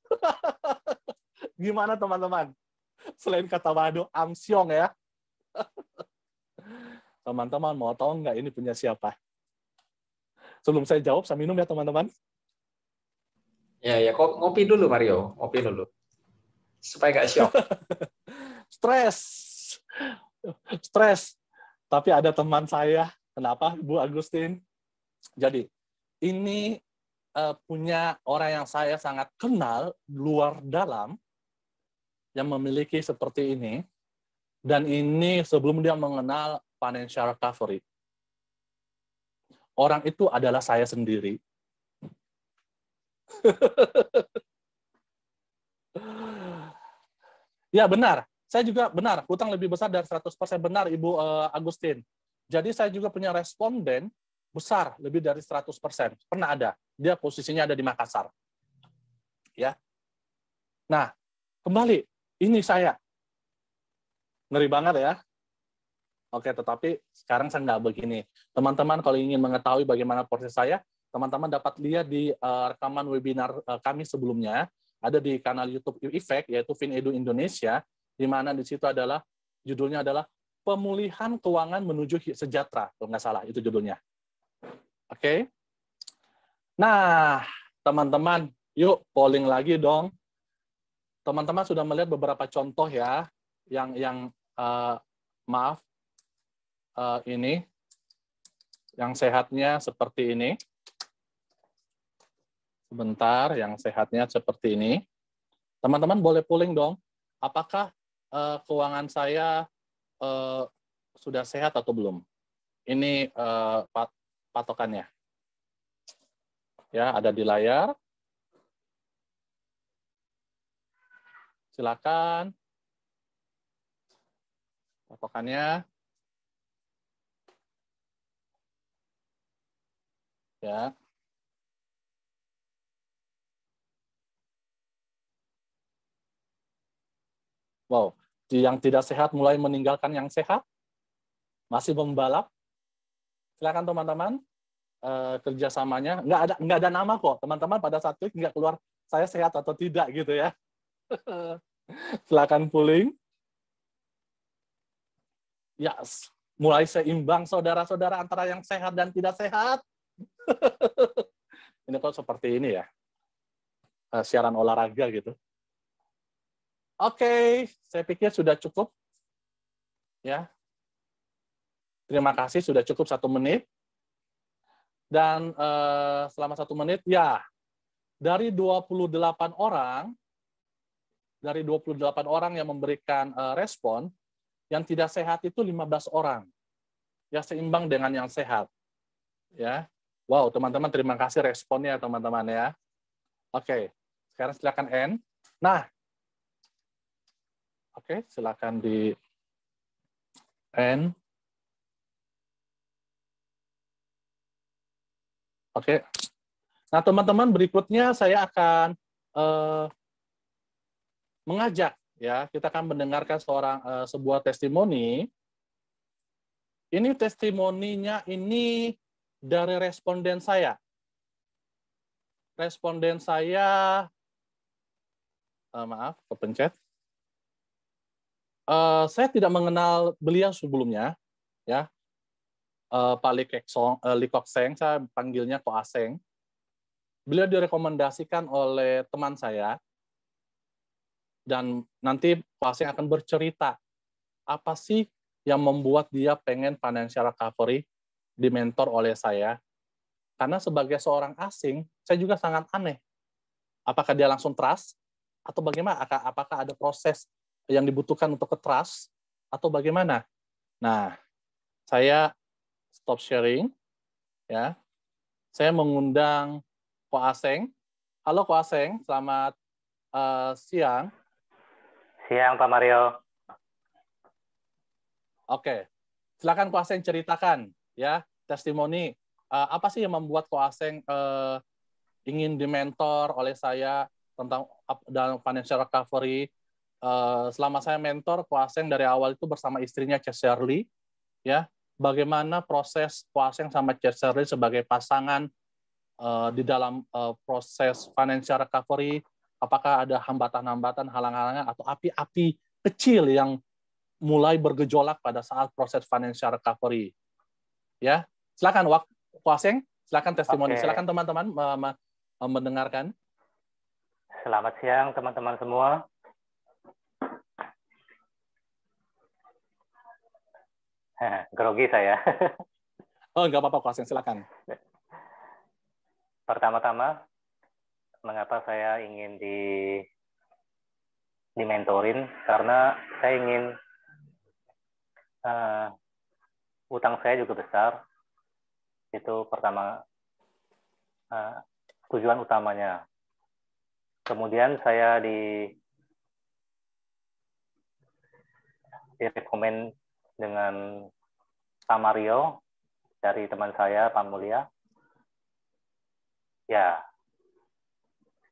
Gimana teman-teman? Selain kata waduh, amsyong ya. Teman-teman mau tahu nggak ini punya siapa? Sebelum saya jawab, saya minum ya teman-teman. Ya, ya, ngopi dulu Mario, ngopi dulu. Supaya nggak syok. Stres. Stres. Tapi ada teman saya, kenapa Bu Agustin? Jadi, ini punya orang yang saya sangat kenal, luar dalam, yang memiliki seperti ini, dan ini sebelum dia mengenal financial recovery. Orang itu adalah saya sendiri. Ya benar, saya juga benar, hutang lebih besar dari 100% benar Ibu Agustin. Jadi saya juga punya responden besar, lebih dari 100%. Pernah ada, dia posisinya ada di Makassar. Ya. Nah, kembali, ini saya. Ngeri banget ya. Oke, tetapi sekarang saya nggak begini. Teman-teman kalau ingin mengetahui bagaimana proses saya, teman-teman dapat lihat di rekaman webinar kami sebelumnya, ada di kanal YouTube Effect, yaitu FinEdu Indonesia, di mana di situ adalah, judulnya adalah Pemulihan Keuangan Menuju Sejahtera, kalau nggak salah, itu judulnya. Oke. Nah, teman-teman, yuk polling lagi dong. Teman-teman sudah melihat beberapa contoh ya, yang maaf, ini, yang sehatnya seperti ini. Sebentar, yang sehatnya seperti ini. Teman-teman boleh polling dong, apakah keuangan saya sudah sehat atau belum? Ini patokannya. Ya, ada di layar. Silakan. Patokannya. Ya. Wow, yang tidak sehat mulai meninggalkan yang sehat. Masih membalap. Silakan teman-teman. Kerjasamanya nggak ada nama kok, teman-teman pada saat klik nggak keluar saya sehat atau tidak gitu ya. Silakan polling. Yes, mulai seimbang saudara-saudara antara yang sehat dan tidak sehat. Ini kok seperti ini ya, siaran olahraga gitu. Oke, saya pikir sudah cukup ya. Terima kasih, sudah cukup 1 menit. Dan selama 1 menit, ya, dari 28 orang yang memberikan respon, yang tidak sehat itu 15 orang. Ya, seimbang dengan yang sehat. Ya. Wow, teman-teman, terima kasih responnya, teman-teman ya. Oke, sekarang silakan N. Nah, oke, silakan di N. Oke. Nah, teman-teman, berikutnya saya akan mengajak ya, kita akan mendengarkan sebuah testimoni. Ini testimoninya ini dari responden saya. Responden saya, maaf, kepencet. Saya tidak mengenal beliau sebelumnya, ya. Pak Lee Kok Seng, saya panggilnya Ko Aseng. Beliau direkomendasikan oleh teman saya, dan nanti Ko Aseng akan bercerita apa sih yang membuat dia pengen financial recovery dimentor oleh saya. Karena sebagai seorang asing, saya juga sangat aneh. Apakah dia langsung trust, atau bagaimana? Apakah ada proses yang dibutuhkan untuk ke trust, atau bagaimana? Nah, saya stop sharing, ya. Saya mengundang Ko Aseng. Halo Ko Aseng, selamat siang. Siang Pak Mario. Oke, Silakan Ko Aseng ceritakan ya, testimoni apa sih yang membuat Ko Aseng ingin dimentor oleh saya tentang dalam financial recovery. Selama saya mentor Ko Aseng dari awal itu bersama istrinya Chef Shirley, ya, bagaimana proses Ko Aseng sama Chef Shirley sebagai pasangan di dalam proses financial recovery, apakah ada hambatan-hambatan, halang-halangan, atau api-api kecil yang mulai bergejolak pada saat proses financial recovery. Ya, silakan Ko Aseng, silakan testimoni, silakan teman-teman mendengarkan. Selamat siang teman-teman semua. Grogi saya. Oh, nggak apa-apa Ko Aseng, silakan. Pertama-tama, mengapa saya ingin dimentorin? Karena saya ingin utang saya juga besar. Itu pertama tujuan utamanya. Kemudian saya direkomend dengan Pak Mario dari teman saya, Pak Mulia. Ya,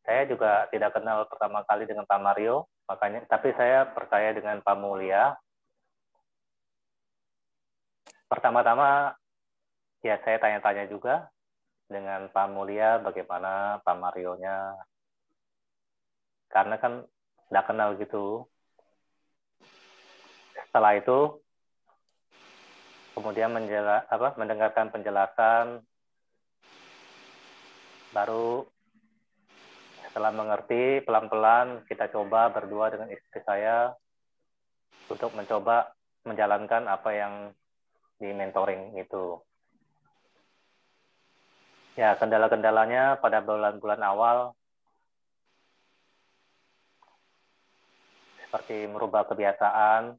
saya juga tidak kenal pertama kali dengan Pak Mario, makanya, tapi saya percaya dengan Pak Mulia. Pertama-tama, ya saya tanya-tanya juga dengan Pak Mulia bagaimana Pak Mario-nya, karena kan tidak kenal gitu. Setelah itu, kemudian mendengarkan penjelasan, baru setelah mengerti, pelan-pelan kita coba berdua dengan istri saya untuk mencoba menjalankan apa yang di mentoring itu. Ya, kendala-kendalanya pada bulan-bulan awal seperti merubah kebiasaan,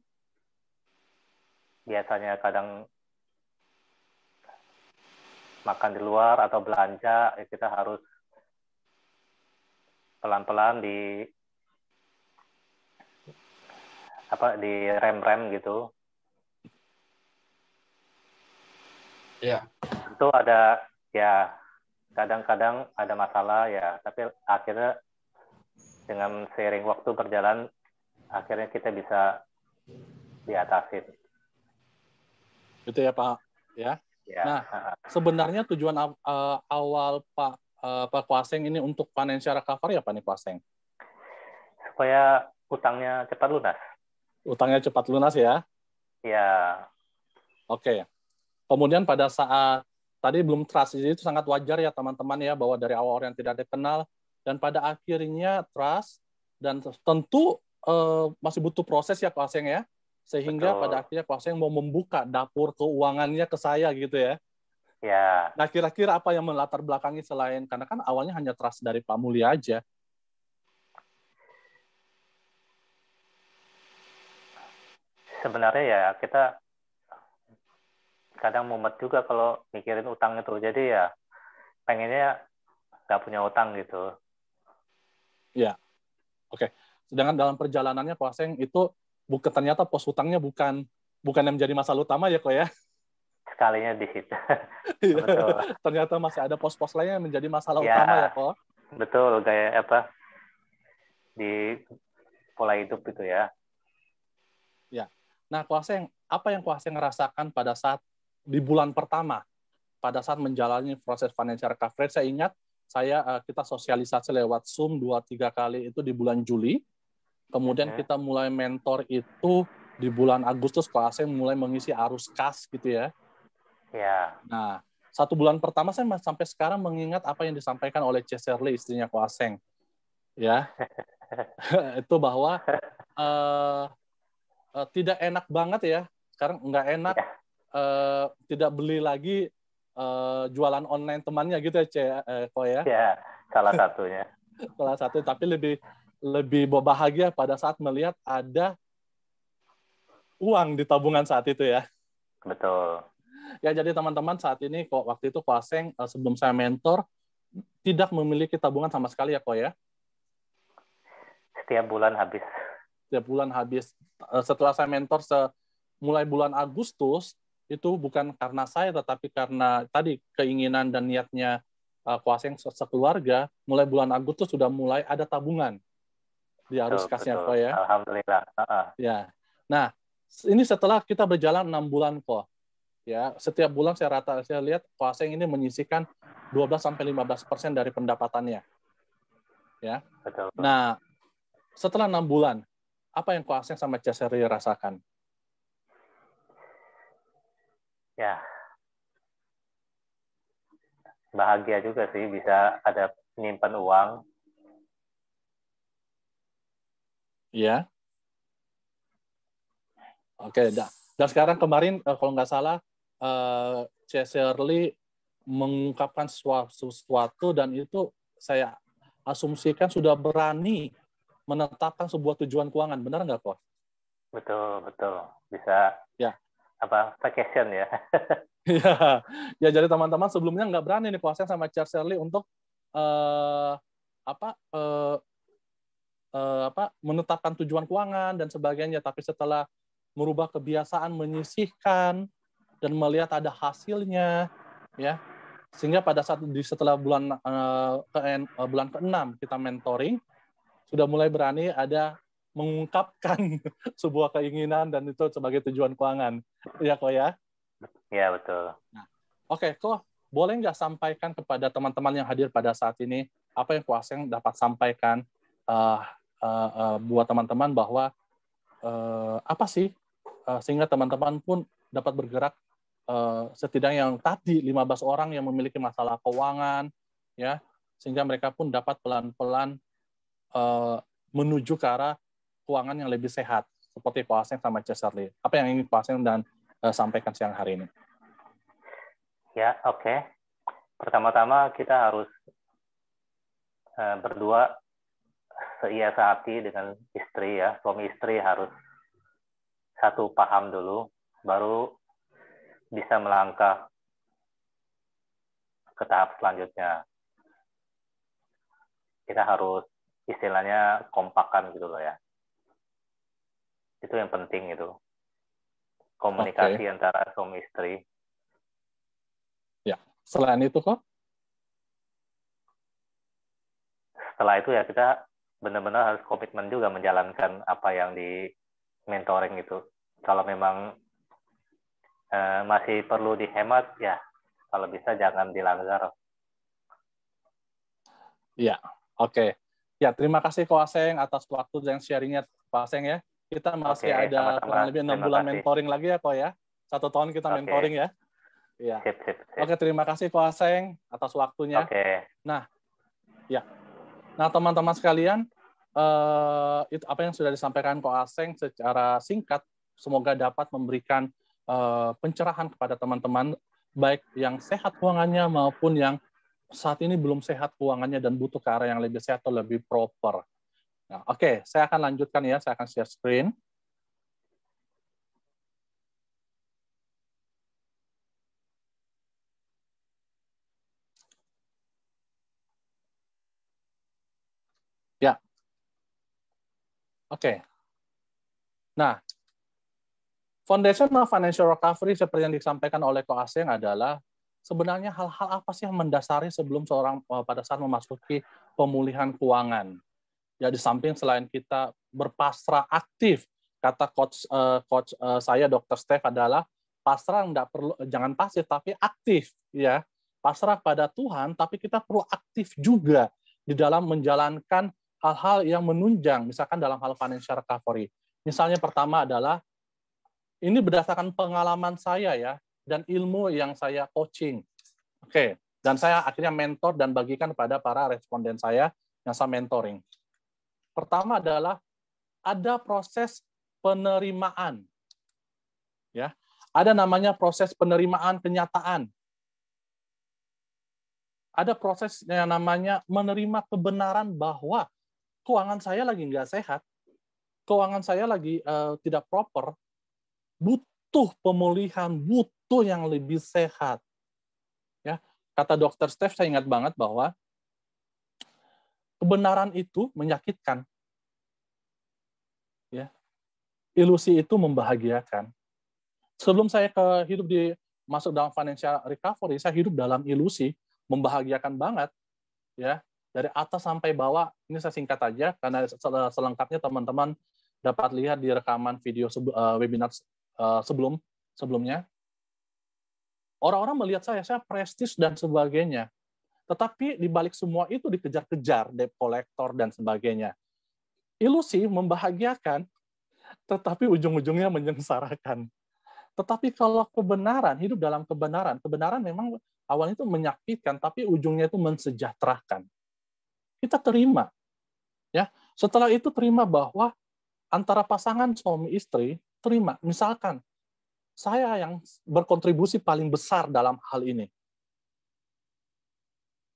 biasanya kadang makan di luar atau belanja, kita harus pelan-pelan di rem-rem gitu. Ya. Itu ada, ya kadang-kadang ada masalah ya, tapi akhirnya dengan seiring waktu berjalan, akhirnya kita bisa diatasin. Gitu ya Pak. Ya. Ya. Nah, sebenarnya tujuan awal Pak Ko Aseng ini untuk financial recovery apa nih Ko Aseng? Supaya utangnya cepat lunas. Utangnya cepat lunas ya? Ya. Oke. Kemudian pada saat tadi belum trust, itu sangat wajar ya teman-teman ya, bahwa dari awal orang yang tidak dikenal dan pada akhirnya trust, dan tentu masih butuh proses ya Ko Aseng ya, sehingga Betul. pada akhirnya Ko Aseng mau membuka dapur keuangannya ke saya gitu ya. Ya. Nah, kira-kira apa yang melatar belakangi selain, karena kan awalnya hanya trust dari Pak Mulia aja. Sebenarnya ya kita kadang mumet juga kalau mikirin utang itu. Jadi ya pengennya nggak punya utang gitu. Ya, oke. Sedangkan dalam perjalanannya Ko Aseng itu ternyata pos utangnya bukan yang menjadi masalah utama ya Ko ya. Sekalinya di situ. Betul. Ternyata masih ada pos-pos lainnya yang menjadi masalah utama ya Ko. Betul, kayak apa di pola hidup itu ya. Ya. Nah, Ko Aseng, apa yang Ko Aseng rasakan pada saat di bulan pertama, pada saat menjalani proses financial recovery? Saya ingat kita sosialisasi lewat Zoom 2-3 kali itu di bulan Juli. Kemudian kita mulai mentor itu di bulan Agustus, Ko Aseng mulai mengisi arus kas gitu ya. Ya. Nah, 1 bulan pertama saya sampai sekarang mengingat apa yang disampaikan oleh Chef Shirley, istrinya Ko Aseng. Ya. Itu bahwa tidak enak banget ya. Sekarang nggak enak, tidak beli lagi jualan online temannya gitu ya, Ko ya. Ya, salah satunya. Salah satu, tapi lebih bahagia pada saat melihat ada uang di tabungan saat itu ya. Betul. Ya, jadi teman-teman saat ini kok waktu itu Ko Aseng sebelum saya mentor tidak memiliki tabungan sama sekali ya Ko ya. Setiap bulan habis. Setiap bulan habis. Setelah saya mentor mulai bulan Agustus, itu bukan karena saya, tetapi karena tadi keinginan dan niatnya kuasa yang sekeluarga. Mulai bulan Agustus sudah mulai ada tabungan di arus kasnya betul. kok ya. Alhamdulillah. Ya. Nah, ini setelah kita berjalan 6 bulan kok. Ya, setiap bulan saya lihat kuasa ini menyisihkan 12-15% dari pendapatannya. Ya. Betul. Nah, setelah 6 bulan, apa yang kuasa sama Cesari rasakan? Ya, bahagia juga sih bisa ada menyimpan uang. Ya. Oke, dan sekarang kemarin kalau nggak salah Cesarly mengungkapkan sesuatu dan itu saya asumsikan sudah berani menetapkan sebuah tujuan keuangan, benar nggak kok? Betul. Bisa ya. Vacation ya. Ya, jadi teman-teman sebelumnya nggak berani nih kuasa sama Cesarly untuk menetapkan tujuan keuangan dan sebagainya, tapi setelah merubah kebiasaan menyisihkan dan melihat ada hasilnya, ya, sehingga pada saat setelah bulan ke-6 kita mentoring sudah mulai berani ada mengungkapkan sebuah keinginan dan itu sebagai tujuan keuangan, ya kok ya? Ya betul. Nah, oke, kok boleh nggak sampaikan kepada teman-teman yang hadir pada saat ini apa yang kuasa yang dapat sampaikan buat teman-teman bahwa apa sih sehingga teman-teman pun dapat bergerak setidaknya yang tadi 15 orang yang memiliki masalah keuangan, ya, sehingga mereka pun dapat pelan-pelan menuju ke arah keuangan yang lebih sehat seperti Pak Aseng sama Cesarly. Apa yang ingin Pak Aseng dan sampaikan siang hari ini? Ya, oke. Pertama-tama kita harus berdua seia sehati dengan istri ya. Suami istri harus satu paham dulu, baru bisa melangkah ke tahap selanjutnya. Kita harus istilahnya kompakan gitu loh ya. Itu yang penting itu. Komunikasi antara suami istri. Ya, selain itu kok? Setelah itu ya kita benar-benar harus komitmen juga menjalankan apa yang di mentoring itu. Kalau memang masih perlu dihemat, ya kalau bisa jangan dilanggar. Ya, oke. Ya, terima kasih Ko Aseng atas waktu dan sharingnya Pak Aseng ya. Kita masih ada sama-sama. kurang lebih 6 bulan kasih. Mentoring lagi ya Ko ya. 1 tahun kita mentoring ya. Ya. Sip. Oke, terima kasih Ko Aseng atas waktunya. Nah, ya. Nah, teman-teman sekalian, itu apa yang sudah disampaikan Ko Aseng secara singkat, semoga dapat memberikan pencerahan kepada teman-teman, baik yang sehat keuangannya maupun yang saat ini belum sehat keuangannya dan butuh ke arah yang lebih sehat atau lebih proper. Nah, oke, saya akan lanjutkan ya, saya akan share screen. Ya. Oke. Nah, Foundational Financial Recovery seperti yang disampaikan oleh Ko Aseng adalah sebenarnya hal-hal apa sih yang mendasari sebelum seorang pada saat memasuki pemulihan keuangan. Ya, di samping selain kita berpasrah aktif, kata coach saya Dr. Steph adalah pasrah enggak perlu, jangan pasif tapi aktif ya. Pasrah pada Tuhan tapi kita perlu aktif juga di dalam menjalankan hal-hal yang menunjang, misalkan dalam hal financial recovery. Misalnya pertama adalah ini berdasarkan pengalaman saya ya, dan ilmu yang saya coaching. Oke, dan saya akhirnya mentor dan bagikan kepada para responden saya yang saya mentoring. Pertama adalah ada proses penerimaan. Ya, ada namanya proses penerimaan kenyataan. Ada proses yang namanya menerima kebenaran bahwa keuangan saya lagi nggak sehat, keuangan saya lagi tidak proper, butuh pemulihan, butuh yang lebih sehat. Ya, kata Dr. Steph saya ingat banget bahwa kebenaran itu menyakitkan. Ya. Ilusi itu membahagiakan. Sebelum saya hidup masuk dalam financial recovery, saya hidup dalam ilusi, membahagiakan banget, ya, dari atas sampai bawah. Ini saya singkat aja, karena selengkapnya teman-teman dapat lihat di rekaman video webinar sebelumnya. Orang-orang melihat saya prestis dan sebagainya. Tetapi di balik semua itu dikejar-kejar, debt collector dan sebagainya. Ilusi membahagiakan, tetapi ujung-ujungnya menyengsarakan. Tetapi kalau kebenaran, hidup dalam kebenaran memang awalnya itu menyakitkan, tapi ujungnya itu mensejahterakan. Kita terima. Ya, setelah itu terima bahwa antara pasangan suami istri, terima. Misalkan, saya yang berkontribusi paling besar dalam hal ini.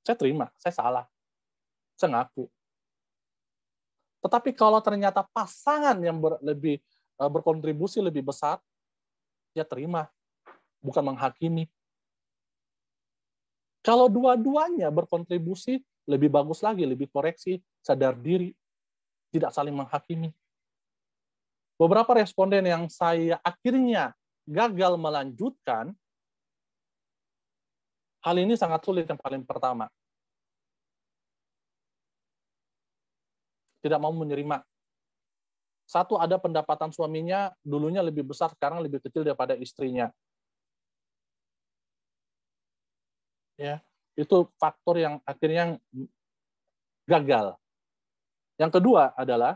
Saya terima, saya salah. Saya ngaku. Tetapi kalau ternyata pasangan yang berkontribusi lebih besar, ya terima, bukan menghakimi. Kalau dua-duanya berkontribusi, lebih bagus lagi, lebih koreksi, sadar diri, tidak saling menghakimi. Beberapa responden yang saya akhirnya gagal melanjutkan, hal ini sangat sulit yang paling pertama. Tidak mau menerima. Satu, ada pendapatan suaminya dulunya lebih besar, sekarang lebih kecil daripada istrinya. Ya, itu faktor yang akhirnya gagal. Yang kedua adalah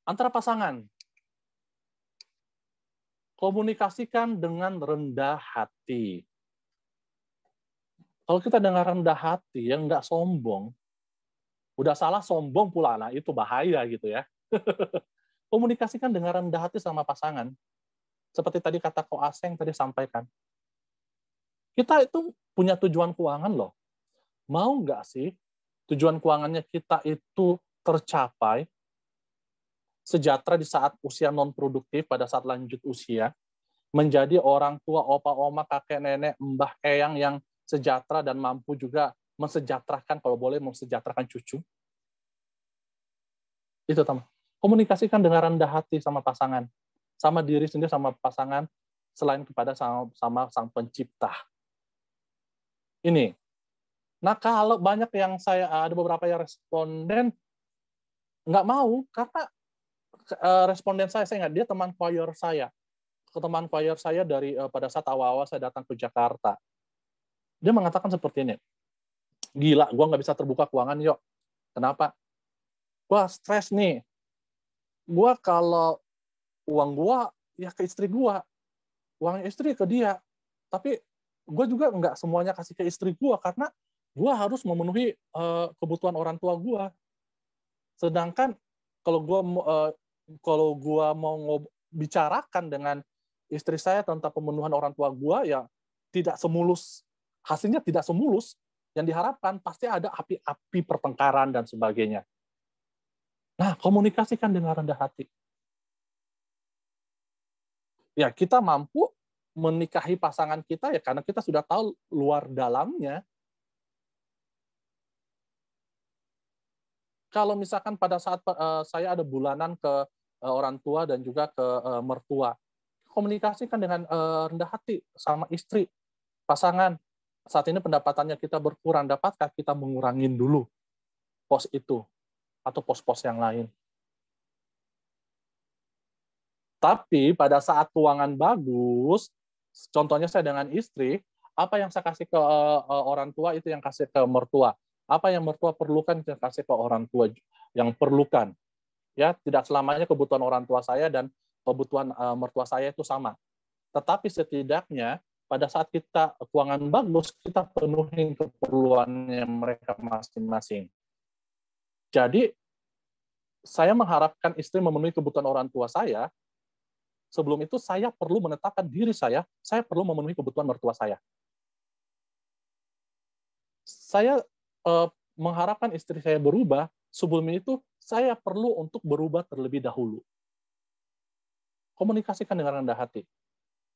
antara pasangan. Komunikasikan dengan rendah hati. Kalau kita dengan rendah hati, yang nggak sombong, udah salah sombong pula, nah itu bahaya gitu ya. Komunikasikan dengan rendah hati sama pasangan. Seperti tadi kata Ko Aseng tadi sampaikan. Kita itu punya tujuan keuangan loh. Mau nggak sih tujuan keuangannya kita itu tercapai, sejahtera di saat usia non-produktif, pada saat lanjut usia, menjadi orang tua, opa, oma, kakek, nenek, mbah, eyang yang sejahtera dan mampu juga mensejahterakan, kalau boleh mensejahterakan cucu. Itu teman. Komunikasikan dengan rendah hati sama pasangan, sama diri sendiri, sama pasangan, selain kepada sama sang pencipta. Ini. Nah, kalau banyak yang ada beberapa yang responden nggak mau, karena responden saya ingat, dia teman choir saya. Teman choir saya dari pada saat awal-awal saya datang ke Jakarta. Dia mengatakan seperti ini, gila, gue nggak bisa terbuka keuangan, yuk. Kenapa? Gue stres nih. Gue kalau uang gue, ya ke istri gue. Uang istri ke dia. Tapi gue juga nggak semuanya kasih ke istri gue, karena gue harus memenuhi kebutuhan orang tua gue. Sedangkan kalau gue mau bicarakan dengan istri saya tentang pemenuhan orang tua gue, ya tidak semulus, hasilnya tidak semulus yang diharapkan, pasti ada api-api pertengkaran dan sebagainya. Nah, komunikasikan dengan rendah hati. Ya, kita mampu menikahi pasangan kita ya karena kita sudah tahu luar dalamnya. Kalau misalkan pada saat saya ada bulanan ke orang tua dan juga ke mertua, komunikasikan dengan rendah hati sama istri, pasangan. Saat ini pendapatannya kita berkurang, dapatkah kita mengurangin dulu pos itu atau pos-pos yang lain? Tapi pada saat keuangan bagus, contohnya saya dengan istri, apa yang saya kasih ke orang tua itu yang kasih ke mertua. Apa yang mertua perlukan itu yang kasih ke orang tua yang perlukan. Ya, tidak selamanya kebutuhan orang tua saya dan kebutuhan mertua saya itu sama. Tetapi setidaknya pada saat kita keuangan bagus, kita penuhi keperluannya mereka masing-masing. Jadi, saya mengharapkan istri memenuhi kebutuhan orang tua saya. Sebelum itu, saya perlu menetapkan diri saya perlu memenuhi kebutuhan mertua saya. Saya mengharapkan istri saya berubah, sebelum itu, saya perlu untuk berubah terlebih dahulu. Komunikasikan dengan rendah hati.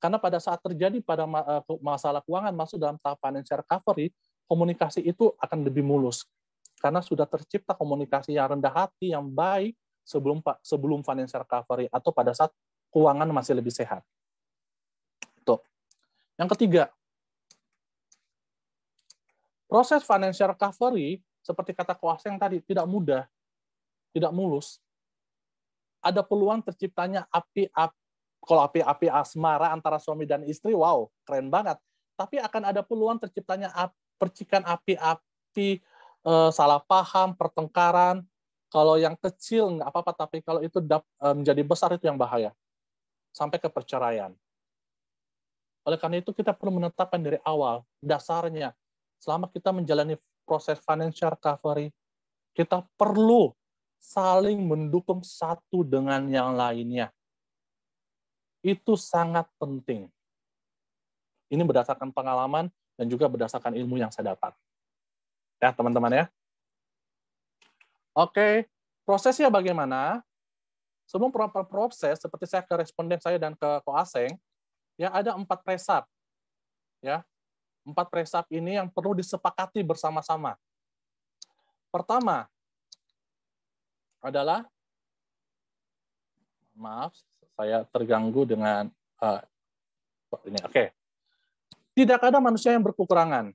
Karena pada saat terjadi pada masalah keuangan masuk dalam tahap financial recovery, komunikasi itu akan lebih mulus. Karena sudah tercipta komunikasi yang rendah hati, yang baik, sebelum financial recovery atau pada saat keuangan masih lebih sehat. Tuh. Yang ketiga, proses financial recovery seperti kata Koas yang tadi tidak mudah, tidak mulus. Ada peluang terciptanya kalau api asmara antara suami dan istri, wow, keren banget. Tapi akan ada peluang terciptanya percikan api-api, salah paham, pertengkaran. Kalau yang kecil nggak apa-apa, tapi kalau itu menjadi besar itu yang bahaya. Sampai ke perceraian. Oleh karena itu kita perlu menetapkan dari awal, dasarnya, selama kita menjalani proses financial recovery, kita perlu saling mendukung satu dengan yang lainnya. Itu sangat penting. Ini berdasarkan pengalaman dan juga berdasarkan ilmu yang saya dapat. Ya, teman-teman ya. Oke, prosesnya bagaimana? Sebelum proses, seperti saya ke responden saya dan ke Koaseng, ya ada 4 presap. Ya, 4 presap ini yang perlu disepakati bersama-sama. Pertama adalah, maaf, saya terganggu dengan ini. Oke. Tidak ada manusia yang berkekurangan.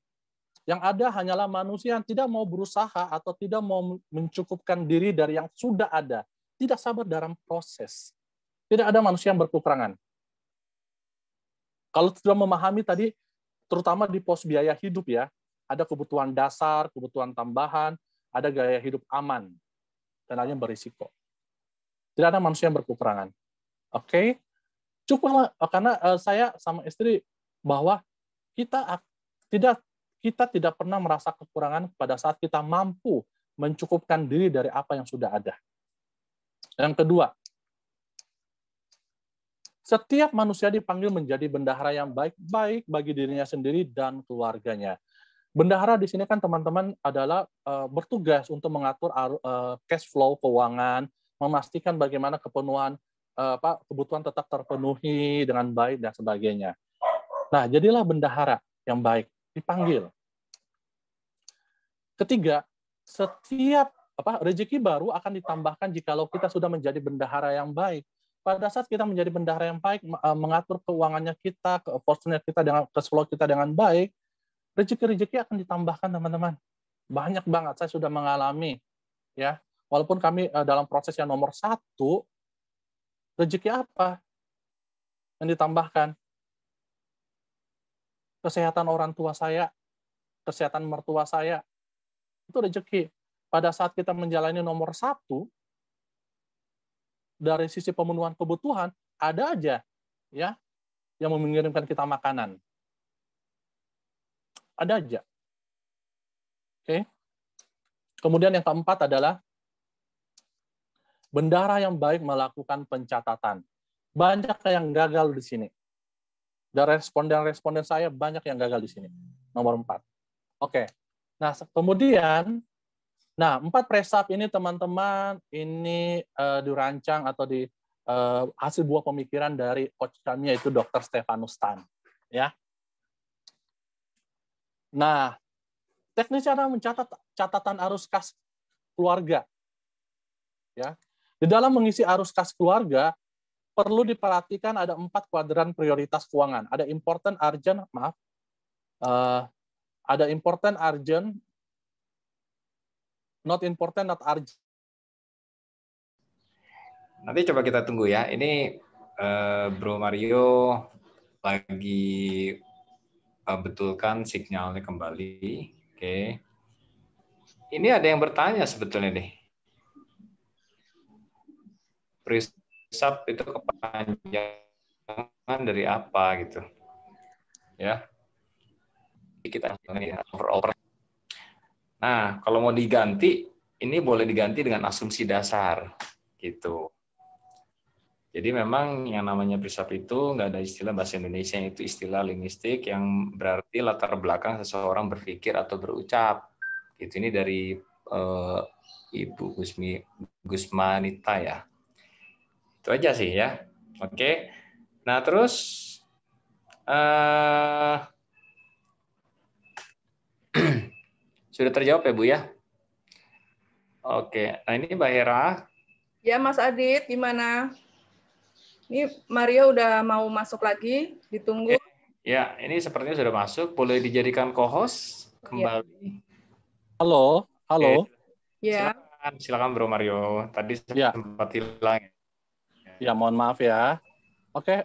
Yang ada hanyalah manusia yang tidak mau berusaha atau tidak mau mencukupkan diri dari yang sudah ada. Tidak sabar dalam proses. Tidak ada manusia yang berkekurangan. Kalau sudah memahami tadi, terutama di pos biaya hidup ya, ada kebutuhan dasar, kebutuhan tambahan, ada gaya hidup aman, dan lainnya berisiko. Tidak ada manusia yang berkekurangan. Oke? Cukuplah, karena saya sama istri bahwa kita tidak pernah merasa kekurangan pada saat kita mampu mencukupkan diri dari apa yang sudah ada. Yang kedua, setiap manusia dipanggil menjadi bendahara yang baik-baik bagi dirinya sendiri dan keluarganya. Bendahara di sini kan teman-teman adalah bertugas untuk mengatur cash flow keuangan, memastikan bagaimana kebutuhan tetap terpenuhi dengan baik dan sebagainya. Nah, jadilah bendahara yang baik, dipanggil. Ketiga, setiap rezeki baru akan ditambahkan jikalau kita sudah menjadi bendahara yang baik. Pada saat kita menjadi bendahara yang baik, mengatur keuangannya kita, porsinya kita dengan cash flow kita dengan baik, rezeki-rezeki akan ditambahkan, teman-teman. Banyak banget, saya sudah mengalami. Ya, walaupun kami dalam proses yang nomor 1, rezeki apa yang ditambahkan? Kesehatan orang tua saya, kesehatan mertua saya, itu rezeki. Pada saat kita menjalani nomor 1, dari sisi pemenuhan kebutuhan, ada aja ya yang mengirimkan kita makanan. Ada aja. Oke. Kemudian yang keempat adalah bendahara yang baik melakukan pencatatan. Banyak yang gagal di sini. Dari responden saya banyak yang gagal di sini. Nomor 4. Oke. Nah, kemudian 4 presap ini teman-teman ini dirancang atau hasil buah pemikiran dari coach kami yaitu Dr. Stefanus Tan, ya. Nah, teknisnya adalah mencatat catatan arus kas keluarga. Ya. Di dalam mengisi arus kas keluarga perlu diperhatikan ada 4 kuadran prioritas keuangan. Ada important, urgent, ada important, urgent, not important, not urgent. Nanti coba kita tunggu ya. Ini Bro Mario lagi betulkan sinyalnya kembali. Oke. Ini ada yang bertanya sebetulnya nih. Presap itu kepanjangan dari apa gitu. Ya. Kita overall. Nah, kalau mau diganti, ini boleh diganti dengan asumsi dasar gitu. Jadi memang yang namanya presap itu nggak ada istilah bahasa Indonesia, itu istilah linguistik yang berarti latar belakang seseorang berpikir atau berucap. Gitu. Ini dari Ibu Gusmanita ya. Itu aja sih ya. Oke. Nah terus sudah terjawab ya Bu ya? Oke. Nah ini Mbak Hera Ya, Mas Adit, gimana? Ini Mario udah mau masuk lagi, ditunggu. Ya, ini sepertinya sudah masuk. Boleh dijadikan co-host Ya. kembali. Halo, halo. Ya. Silakan Bro Mario. Tadi Ya, sempat hilang. ya mohon maaf ya. Oke,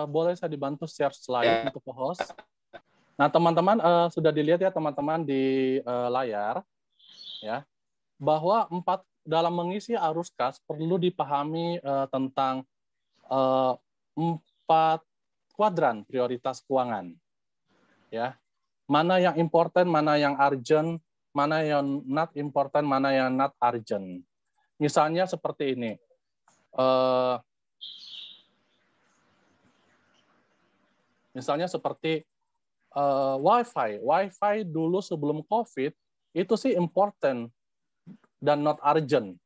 boleh saya dibantu share slide untuk co-host? Nah, teman-teman sudah dilihat ya teman-teman di layar, ya, bahwa dalam mengisi arus kas perlu dipahami tentang 4 kuadran prioritas keuangan, ya. Mana yang important, mana yang urgent, mana yang not important, mana yang not urgent. Misalnya seperti ini. Misalnya seperti WiFi. WiFi dulu sebelum COVID itu sih important dan not urgent.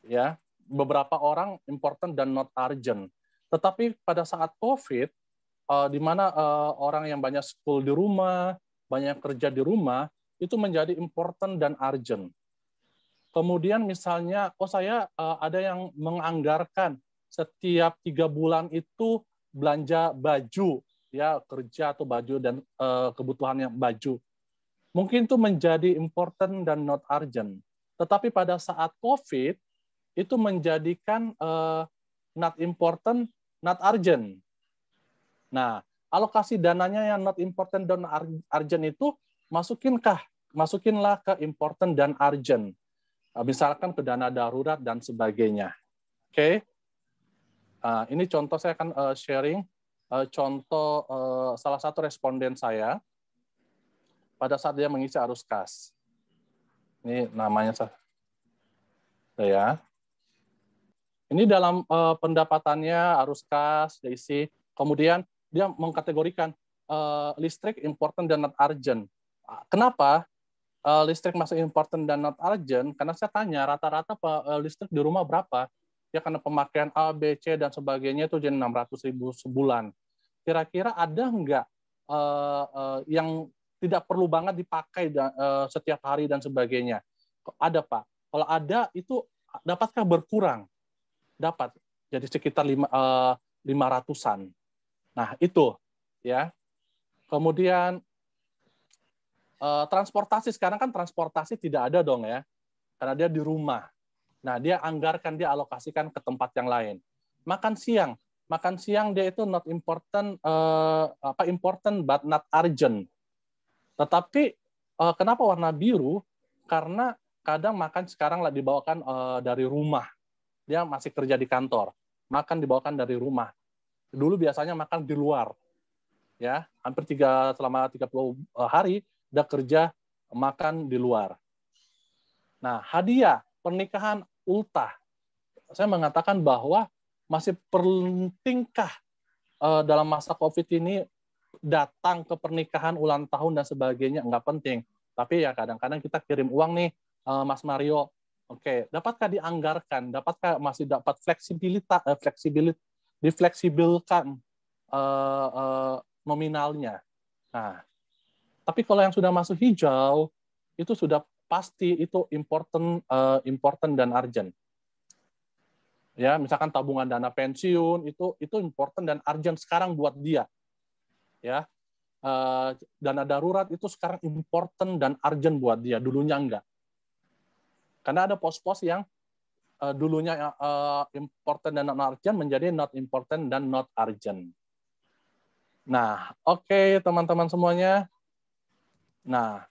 Ya, beberapa orang important dan not urgent. Tetapi pada saat COVID, di mana orang yang banyak school di rumah, banyak kerja di rumah, itu menjadi important dan urgent. Kemudian misalnya, saya ada yang menganggarkan setiap 3 bulan itu belanja baju, ya kerja atau baju dan kebutuhan yang baju. Mungkin itu menjadi important dan not urgent. Tetapi pada saat COVID, itu menjadikan not important, not urgent. Nah, alokasi dananya yang not important dan urgent itu masukinlah ke important dan urgent. Misalkan ke dana darurat dan sebagainya. Oke. Ini contoh saya akan sharing contoh salah satu responden saya pada saat dia mengisi arus kas. Ini namanya saya. Ini dalam pendapatannya arus kas dia isi. Kemudian dia mengkategorikan listrik important dan not urgent. Kenapa listrik masuk important dan not urgent? Karena saya tanya rata-rata listrik di rumah berapa? Ya karena pemakaian A, B, C dan sebagainya itu jadi 600.000 sebulan. Kira-kira ada nggak yang tidak perlu banget dipakai setiap hari dan sebagainya? Ada Pak. Kalau ada itu dapatkah berkurang? Dapat. Jadi sekitar 500-an. Nah itu ya. Kemudian transportasi sekarang kan transportasi tidak ada dong ya, karena dia di rumah. Nah dia anggarkan, dia alokasikan ke tempat yang lain. Makan siang dia itu not important, important but not urgent. Tetapi kenapa warna biru? Karena kadang makan sekarang dibawakan dari rumah. Dia masih kerja di kantor, makan dibawakan dari rumah. Dulu biasanya makan di luar, ya hampir selama 30 hari udah kerja makan di luar. Nah, hadiah pernikahan ultah. Saya mengatakan bahwa masih pentingkah dalam masa COVID ini datang ke pernikahan ulang tahun dan sebagainya? Enggak penting. Tapi ya kadang-kadang kita kirim uang nih, Mas Mario. Oke, dapatkah dianggarkan? Dapatkah masih dapat difleksibelkan nominalnya? Nah, tapi kalau yang sudah masuk hijau, itu sudah pasti itu important dan urgent. Ya, misalkan tabungan dana pensiun itu important dan urgent sekarang buat dia. Ya, dana darurat itu sekarang important dan urgent buat dia. Dulunya enggak. Karena ada pos-pos yang dulunya important dan not urgent menjadi not important dan not urgent. Nah, oke, teman-teman semuanya. Nah,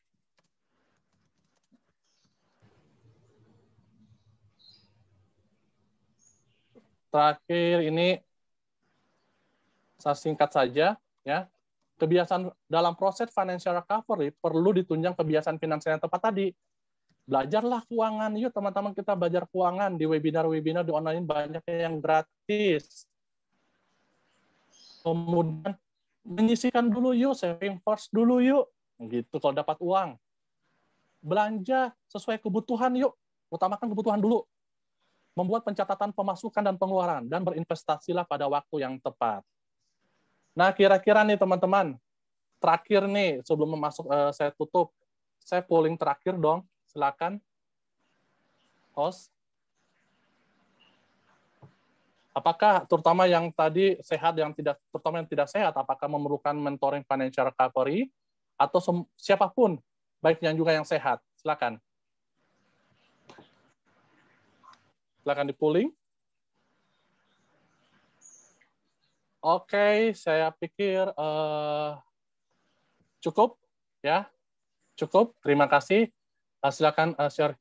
terakhir ini saya singkat saja ya. Kebiasaan dalam proses financial recovery perlu ditunjang kebiasaan finansial yang tepat tadi. Belajarlah keuangan. Yuk teman-teman kita belajar keuangan di webinar-webinar di online banyak yang gratis. Kemudian menyisihkan dulu yuk, saving first dulu yuk. Gitu kalau dapat uang. Belanja sesuai kebutuhan yuk. Utamakan kebutuhan dulu. Membuat pencatatan pemasukan dan pengeluaran dan berinvestasilah pada waktu yang tepat. Nah, kira-kira nih teman-teman, terakhir nih sebelum masuk saya tutup, saya polling terakhir dong, silakan, host. Apakah terutama yang tadi sehat, terutama yang tidak sehat, apakah memerlukan mentoring financial recovery atau siapapun, baik yang juga yang sehat? Silakan. Silakan di-polling. Oke, saya pikir cukup ya. Cukup. Terima kasih. Silakan share.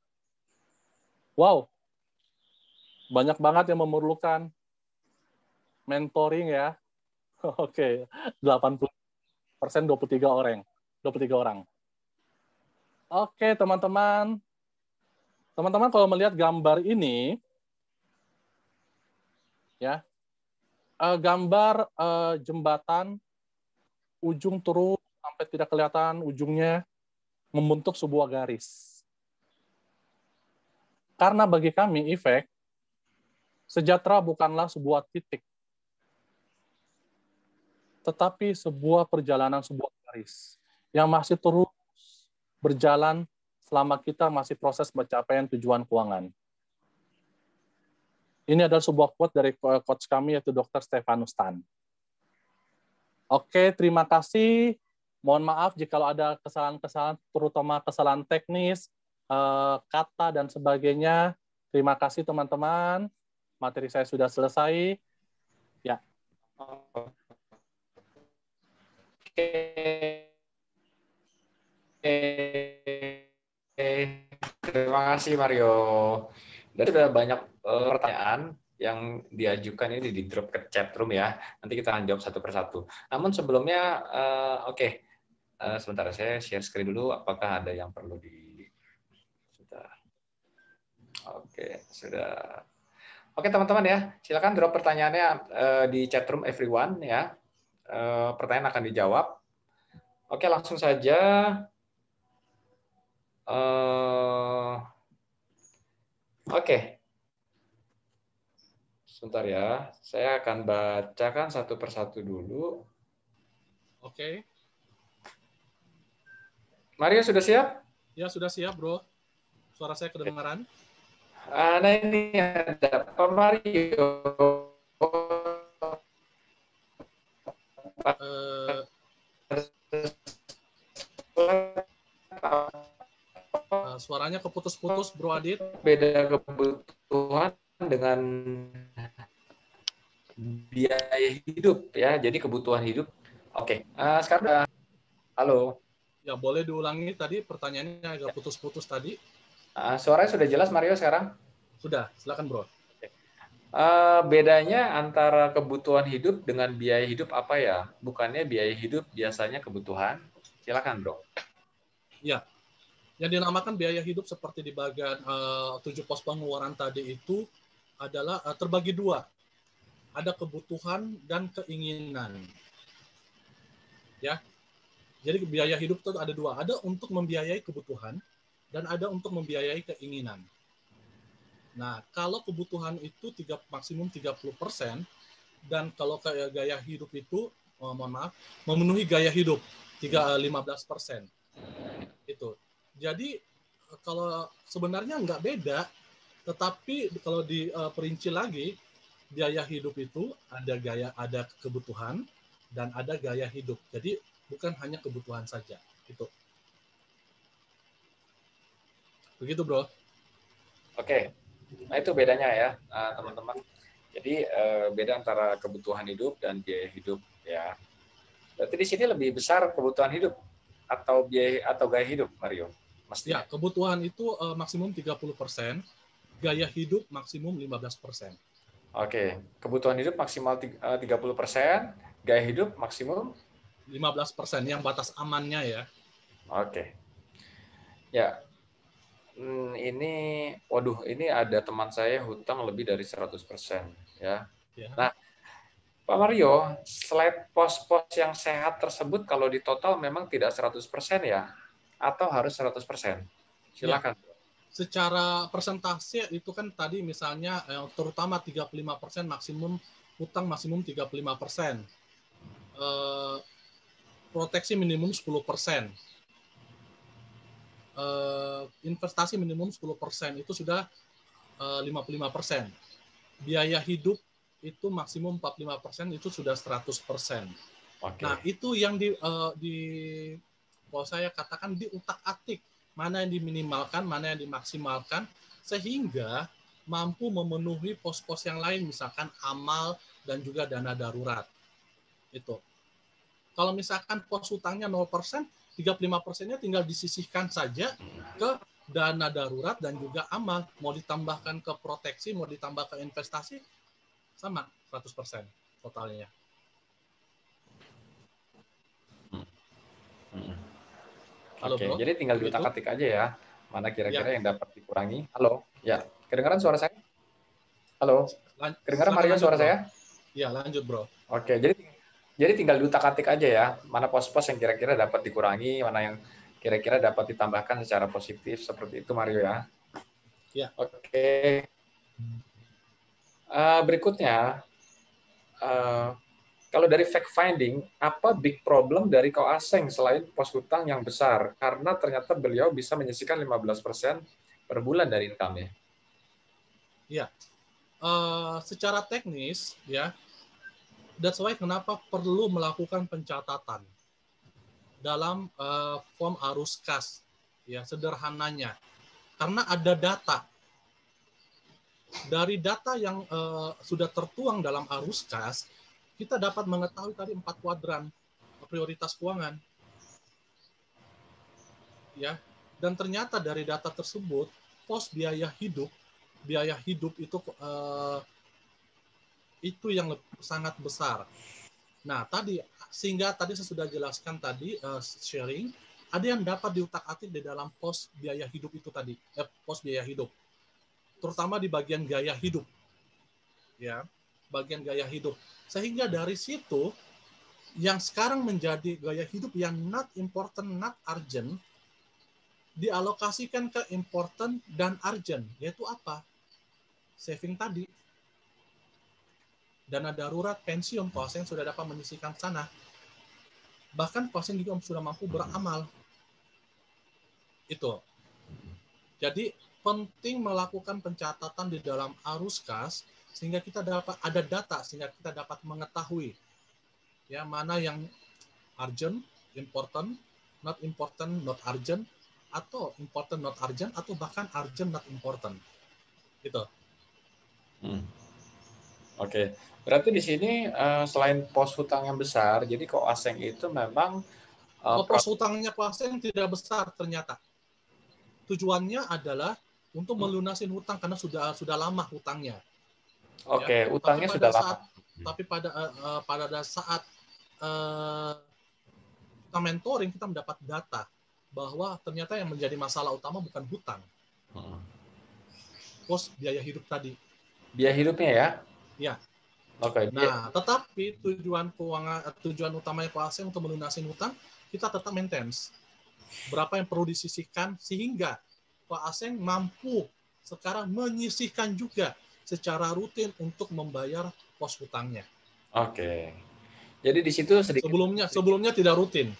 Wow. Banyak banget yang memerlukan mentoring ya. Oke, 80%, 23 orang. 23 orang. Oke, teman-teman. Teman-teman kalau melihat gambar ini, ya, gambar jembatan ujung terus sampai tidak kelihatan ujungnya membentuk sebuah garis. Karena bagi kami, efek, sejahtera bukanlah sebuah titik, tetapi sebuah perjalanan, sebuah garis yang masih terus berjalan selama kita masih proses pencapaian tujuan keuangan. Ini adalah sebuah quote dari coach kami, yaitu Dr. Stefanus Tan. Oke, terima kasih. Mohon maaf jika ada kesalahan-kesalahan, terutama kesalahan teknis, kata, dan sebagainya. Terima kasih, teman-teman. Materi saya sudah selesai. Ya. Terima kasih Mario. Dan sudah banyak pertanyaan yang diajukan ini di drop ke chat room ya. Nanti kita akan jawab satu persatu. Namun sebelumnya, sebentar saya share screen dulu. Apakah ada yang perlu sudah? Oke, sudah. Oke teman-teman ya, silakan drop pertanyaannya di chat room everyone ya. Pertanyaan akan dijawab. Oke, langsung saja. Oke. Sebentar ya, saya akan bacakan satu persatu dulu. Oke. Mario sudah siap? Ya, sudah siap, Bro. Suara saya kedengaran? Nah, ini ada Pak Mario. Suaranya keputus-putus, Bro Adit. Beda kebutuhan dengan biaya hidup ya. Jadi kebutuhan hidup. Oke. Sekarang halo. Ya, boleh diulangi tadi pertanyaannya agak putus-putus tadi. Suaranya sudah jelas Mario sekarang? Sudah, silakan Bro. Bedanya antara kebutuhan hidup dengan biaya hidup apa ya? Bukannya biaya hidup biasanya kebutuhan? Silakan Bro. Ya, yang dinamakan biaya hidup seperti di bagian 7 pos pengeluaran tadi itu adalah terbagi dua. Ada kebutuhan dan keinginan. Ya. Jadi biaya hidup itu ada dua. Ada untuk membiayai kebutuhan dan ada untuk membiayai keinginan. Nah, kalau kebutuhan itu maksimum 30% dan kalau gaya hidup itu, mohon maaf, memenuhi gaya hidup 15%. Itu. Jadi kalau sebenarnya nggak beda, tetapi kalau diperinci lagi, biaya hidup itu ada kebutuhan dan ada gaya hidup. Jadi bukan hanya kebutuhan saja. Itu. Begitu, Bro. Oke. Nah, itu bedanya ya, teman-teman. Jadi beda antara kebutuhan hidup dan biaya hidup ya. Berarti di sini lebih besar kebutuhan hidup atau biaya atau gaya hidup, Mario? Mestinya. Ya, kebutuhan itu maksimum 30%, gaya hidup maksimum 15%. Oke, kebutuhan hidup maksimal 30%, gaya hidup maksimum 15%, yang batas amannya ya. Oke. Ya. Ini ada teman saya hutang lebih dari 100% ya. Nah, Pak Mario, slide pos-pos yang sehat tersebut kalau di total memang tidak 100% ya? Atau harus 100%? Silakan. Ya. Secara persentase itu kan tadi misalnya terutama 35% maksimum hutang maksimum 35%. Proteksi minimum 10%. Investasi minimum 10%, itu sudah 55%. Biaya hidup itu maksimum 45%, itu sudah 100%. Oke. Nah, itu yang kalau saya katakan diutak-atik, mana yang diminimalkan, mana yang dimaksimalkan, sehingga mampu memenuhi pos-pos yang lain, misalkan amal dan juga dana darurat. Itu. Kalau misalkan pos hutangnya 0%, 35%-nya tinggal disisihkan saja ke dana darurat dan juga amal. Mau ditambahkan ke proteksi, mau ditambah ke investasi, sama 100% totalnya. Halo, Oke, Bro. jadi tinggal Begitu? diutak-atik aja ya, mana kira-kira Ya. yang dapat dikurangi. Halo, ya, kedengaran suara saya? Halo, kedengaran Silakan Mario lanjut, suara Bro. saya? Ya, lanjut, Bro. Oke, jadi tinggal diutak-atik aja ya, mana pos-pos yang kira-kira dapat dikurangi, mana yang kira-kira dapat ditambahkan secara positif, seperti itu Mario ya. Ya. Oke, berikutnya, kalau dari fact finding, apa big problem dari Ko Aseng selain pos hutang yang besar? Karena ternyata beliau bisa menyisihkan 15% per bulan dari income-nya. Ya. Secara teknis, ya, that's why kenapa perlu melakukan pencatatan dalam form arus kas, ya, sederhananya. Karena ada data. Dari data yang sudah tertuang dalam arus kas, kita dapat mengetahui tadi 4 kuadran prioritas keuangan. Ya. Dan ternyata dari data tersebut, pos biaya hidup itu yang sangat besar. Nah, sehingga tadi saya sudah jelaskan tadi sharing, ada yang dapat diutak-atik di dalam pos biaya hidup itu tadi, pos biaya hidup. Terutama di bagian gaya hidup. Ya, bagian gaya hidup. Sehingga dari situ yang sekarang menjadi gaya hidup yang not important, not urgent, dialokasikan ke important dan urgent, yaitu apa? Saving tadi. Dana darurat, pensiun, pasien sudah dapat menyisihkan sana. Bahkan pasien juga sudah mampu beramal. Itu. Jadi penting melakukan pencatatan di dalam arus kas sehingga kita dapat ada data, sehingga kita dapat mengetahui ya mana yang urgent, important, not urgent, atau important, not urgent, atau bahkan urgent, not important. Gitu. Oke, berarti di sini selain pos hutang yang besar, jadi Ko Aseng itu memang Pos hutangnya pasien tidak besar ternyata. Tujuannya adalah untuk melunasin hutang karena sudah lama hutangnya. Oke, Ya. utangnya sudah lama. Tapi pada saat kita mentoring, kita mendapat data bahwa ternyata yang menjadi masalah utama bukan hutang, pos biaya hidup tadi. Biaya hidupnya ya? Ya. Oke. Nah, tetapi tujuan utamanya pasien untuk melunasi hutang, kita tetap maintenance. Berapa yang perlu disisihkan sehingga Pak Aseng mampu sekarang menyisihkan juga secara rutin untuk membayar pos hutangnya. Oke. Jadi di situ sedikit. Sebelumnya tidak rutin.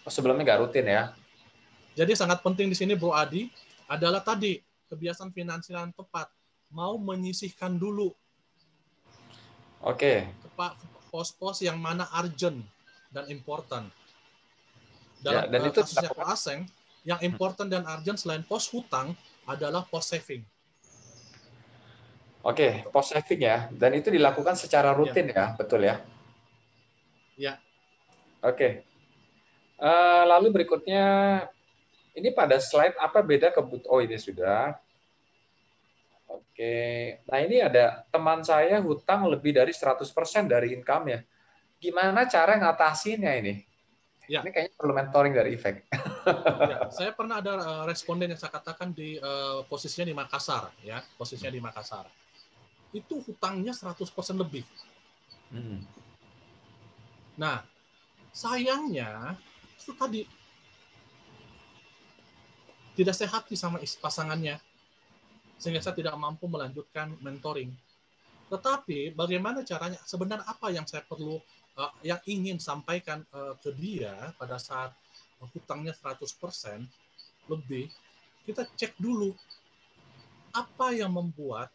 Sebelumnya nggak rutin ya. Jadi sangat penting di sini Bro Adi adalah tadi kebiasaan finansial yang tepat, mau menyisihkan dulu. Oke. Pos-pos yang mana urgent dan important. Dalam dan itu kasusnya Ko Aseng, yang important dan urgent selain pos hutang adalah pos saving. Oke, pos saving ya. Dan itu dilakukan secara rutin ya, betul ya? Ya. Oke. Lalu berikutnya, ini pada slide apa beda oh ini sudah. Oke. Nah ini ada teman saya hutang lebih dari 100% dari income-nya. Gimana cara ngatasinnya ini? Ya. Ini kayaknya perlu mentoring dari Efek. Ya, saya pernah ada responden yang saya katakan di posisinya di Makassar, ya, posisinya di Makassar. Itu hutangnya 100% lebih. Nah, sayangnya itu tadi tidak sehat sama pasangannya, sehingga saya tidak mampu melanjutkan mentoring. Tetapi bagaimana caranya? Sebenarnya apa yang saya perlu, yang ingin sampaikan ke dia pada saat hutangnya 100% lebih, kita cek dulu apa yang membuat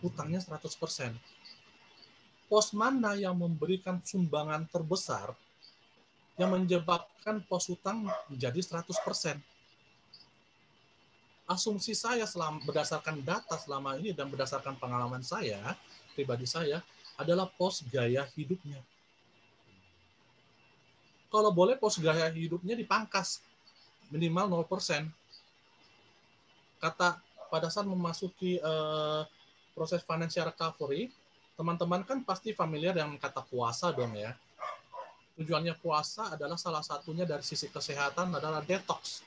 hutangnya 100%. pos mana yang memberikan sumbangan terbesar yang menyebabkan pos hutang menjadi 100%. Asumsi saya berdasarkan data selama ini dan berdasarkan pengalaman saya, pribadi saya, adalah pos gaya hidupnya. Kalau boleh pos gaya hidupnya dipangkas, minimal 0%. Kata pada saat memasuki proses financial recovery, teman-teman kan pasti familiar dengan kata puasa dong ya. Tujuannya puasa adalah salah satunya dari sisi kesehatan adalah detox.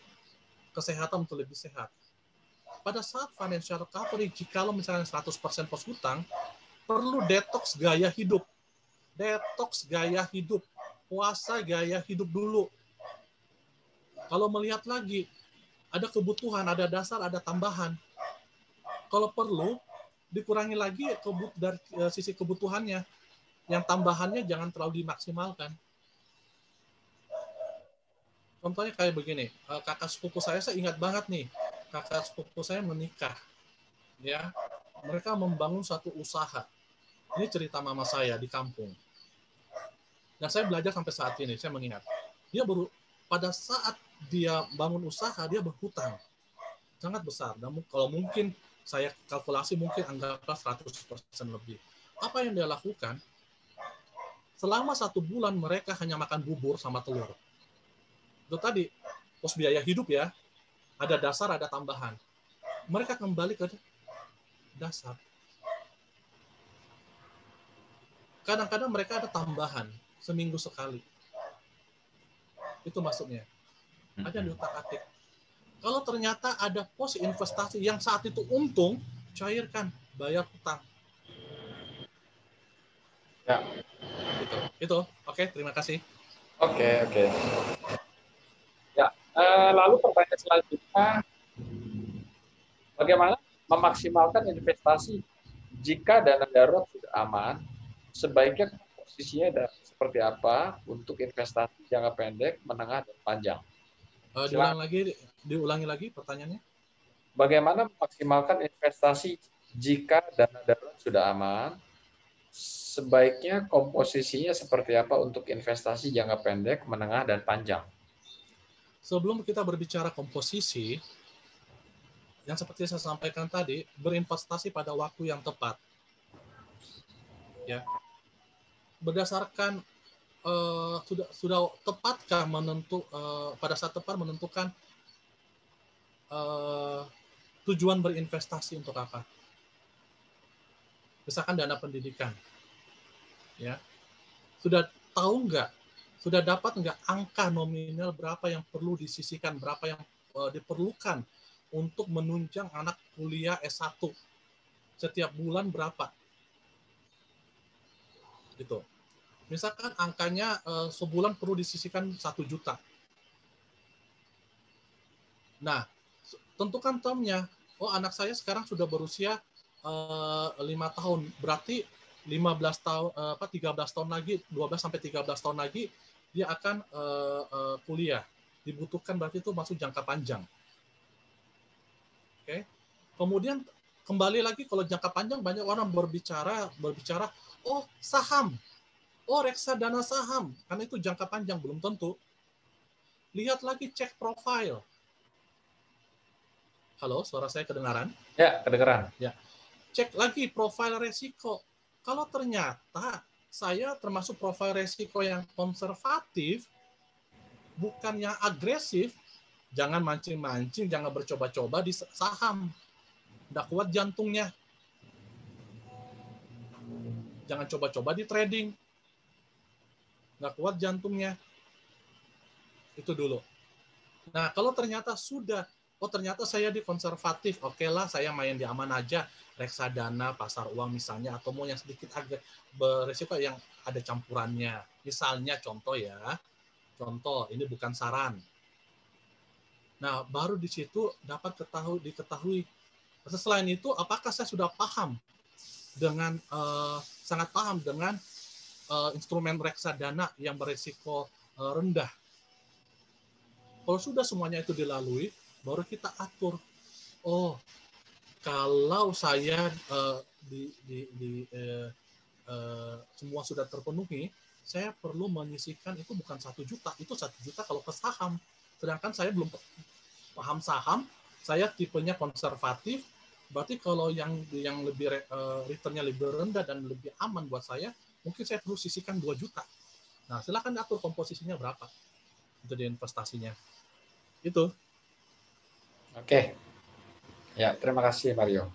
Kesehatan untuk lebih sehat. Pada saat financial recovery, jikalau misalnya 100% pos hutang, perlu detox gaya hidup. Detox gaya hidup. Puasa gaya hidup dulu. Kalau melihat lagi, ada kebutuhan, ada dasar, ada tambahan. Kalau perlu, dikurangi lagi dari sisi kebutuhannya. Yang tambahannya jangan terlalu dimaksimalkan. Contohnya kayak begini, kakak sepupu saya ingat banget nih, kakak sepupu saya menikah, ya, mereka membangun satu usaha. Ini cerita mama saya di kampung. Dan saya belajar sampai saat ini, saya mengingat. Pada saat dia bangun usaha, dia berhutang. Sangat besar. Dan kalau mungkin saya kalkulasi mungkin anggaplah 100% lebih. Apa yang dia lakukan? Selama 1 bulan mereka hanya makan bubur sama telur. Itu tadi, pos biaya hidup ya. Ada dasar, ada tambahan. Mereka kembali ke dasar. Kadang-kadang mereka ada tambahan, seminggu sekali. Itu maksudnya. Ada yang diutak-atik. Kalau ternyata ada pos investasi yang saat itu untung, cairkan, bayar hutang. Ya. Itu. Oke, terima kasih. Oke. Ya, lalu pertanyaan selanjutnya, bagaimana memaksimalkan investasi jika dana darurat sudah aman? Sebaiknya posisinya seperti apa untuk investasi jangka pendek, menengah, dan panjang? Diulangi lagi pertanyaannya. Bagaimana memaksimalkan investasi jika dana darurat sudah aman? Sebaiknya komposisinya seperti apa untuk investasi jangka pendek, menengah, dan panjang? Sebelum kita berbicara komposisi, yang seperti saya sampaikan tadi, berinvestasi pada waktu yang tepat. Ya. Berdasarkan sudah tepatkah pada saat tepat menentukan tujuan berinvestasi untuk apa? Misalkan dana pendidikan, ya, sudah tahu nggak, sudah dapat nggak angka nominal berapa yang perlu disisihkan, berapa yang diperlukan untuk menunjang anak kuliah S1 setiap bulan berapa, gitu. Misalkan angkanya sebulan perlu disisihkan 1 juta. Nah, tentukan termnya. Oh, anak saya sekarang sudah berusia 5 tahun. Berarti 13 tahun lagi, 12 sampai 13 tahun lagi dia akan kuliah. Dibutuhkan berarti itu masuk jangka panjang. Oke. Kemudian kembali lagi kalau jangka panjang banyak orang berbicara, oh saham. Oh, reksadana saham. Karena itu jangka panjang, belum tentu. Lihat lagi, cek profil. Halo, suara saya kedengaran? Ya, kedengaran. Ya. Cek lagi profil resiko. Kalau ternyata saya termasuk profil resiko yang konservatif, bukan yang agresif, jangan mancing-mancing, jangan bercoba-coba di saham. Nggak kuat jantungnya. Jangan coba-coba di trading. Nggak kuat jantungnya. Itu dulu. Nah, kalau ternyata ternyata saya di konservatif, oke lah saya main di aman aja, reksadana, pasar uang misalnya, atau mau yang sedikit agak beresiko yang ada campurannya. Misalnya contoh, ini bukan saran. Nah, baru di situ dapat diketahui. Selain itu, apakah saya sudah paham dengan sangat paham dengan instrumen reksadana yang beresiko rendah. Kalau sudah semuanya itu dilalui, baru kita atur. Oh, kalau saya semua sudah terpenuhi, saya perlu menyisihkan itu bukan 1 juta, itu 1 juta kalau ke saham. Sedangkan saya belum paham saham, saya tipenya konservatif. Berarti kalau yang lebih returnnya lebih rendah dan lebih aman buat saya, mungkin saya perlu sisihkan 2 juta. Nah, silakan atur komposisinya berapa untuk investasinya. Itu. Oke. Ya, terima kasih Mario.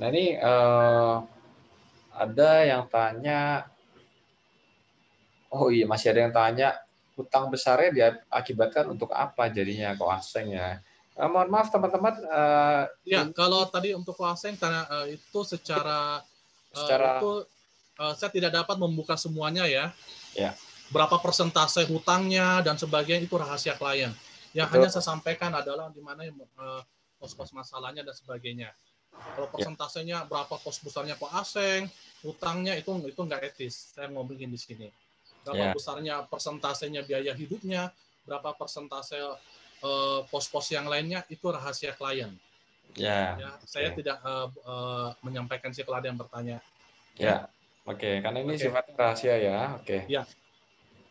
Nah, ini ada yang tanya, oh iya, masih ada yang tanya, hutang besarnya diakibatkan untuk apa jadinya kok asing ya? Mohon maaf teman-teman. Ya, kalau tadi untuk asing karena itu secara itu saya tidak dapat membuka semuanya ya. Ya. Berapa persentase hutangnya dan sebagainya itu rahasia klien. Yang hanya saya sampaikan adalah di mana pos-pos masalahnya dan sebagainya. Kalau persentasenya berapa pos besarnya kok asing, hutangnya itu nggak etis. Saya ngomongin di sini. Berapa besarnya persentasenya biaya hidupnya, berapa persentase pos-pos yang lainnya itu rahasia klien. Saya tidak menyampaikan si klien yang bertanya. Oke, karena ini sifatnya rahasia ya. Oke. Ya.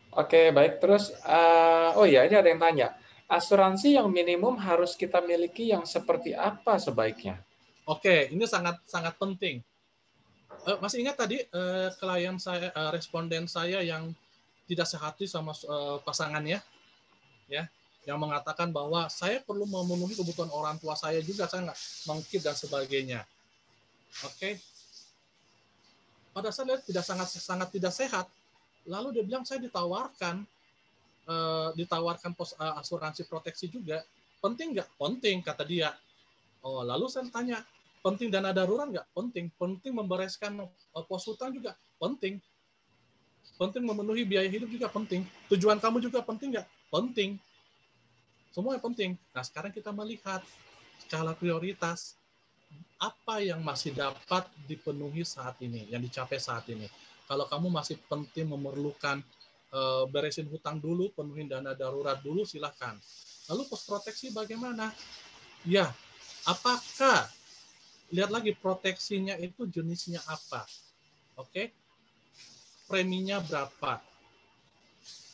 Oke, baik. Terus, oh iya, ini ada yang tanya. Asuransi yang minimum harus kita miliki yang seperti apa sebaiknya? Oke, ini sangat penting. Masih ingat tadi klien saya, responden saya yang tidak sehati sama pasangannya, ya, yang mengatakan bahwa saya perlu memenuhi kebutuhan orang tua saya juga, saya nggak mengkip dan sebagainya. Oke. Pada saat dia sangat tidak sehat, lalu dia bilang saya ditawarkan pos asuransi proteksi juga. Penting nggak? Penting, kata dia. Oh, lalu saya tanya, penting dana darurat nggak? Penting. Penting membereskan pos hutang juga? Penting. Penting memenuhi biaya hidup juga penting. Tujuan kamu juga penting nggak? Penting. Semua penting. Nah, sekarang kita melihat skala prioritas apa yang masih dapat dipenuhi saat ini, yang dicapai saat ini. Kalau kamu masih penting memerlukan beresin hutang dulu, penuhin dana darurat dulu, silahkan. Lalu pos proteksi bagaimana? Ya, apakah lihat lagi proteksinya itu jenisnya apa? Oke, preminya berapa?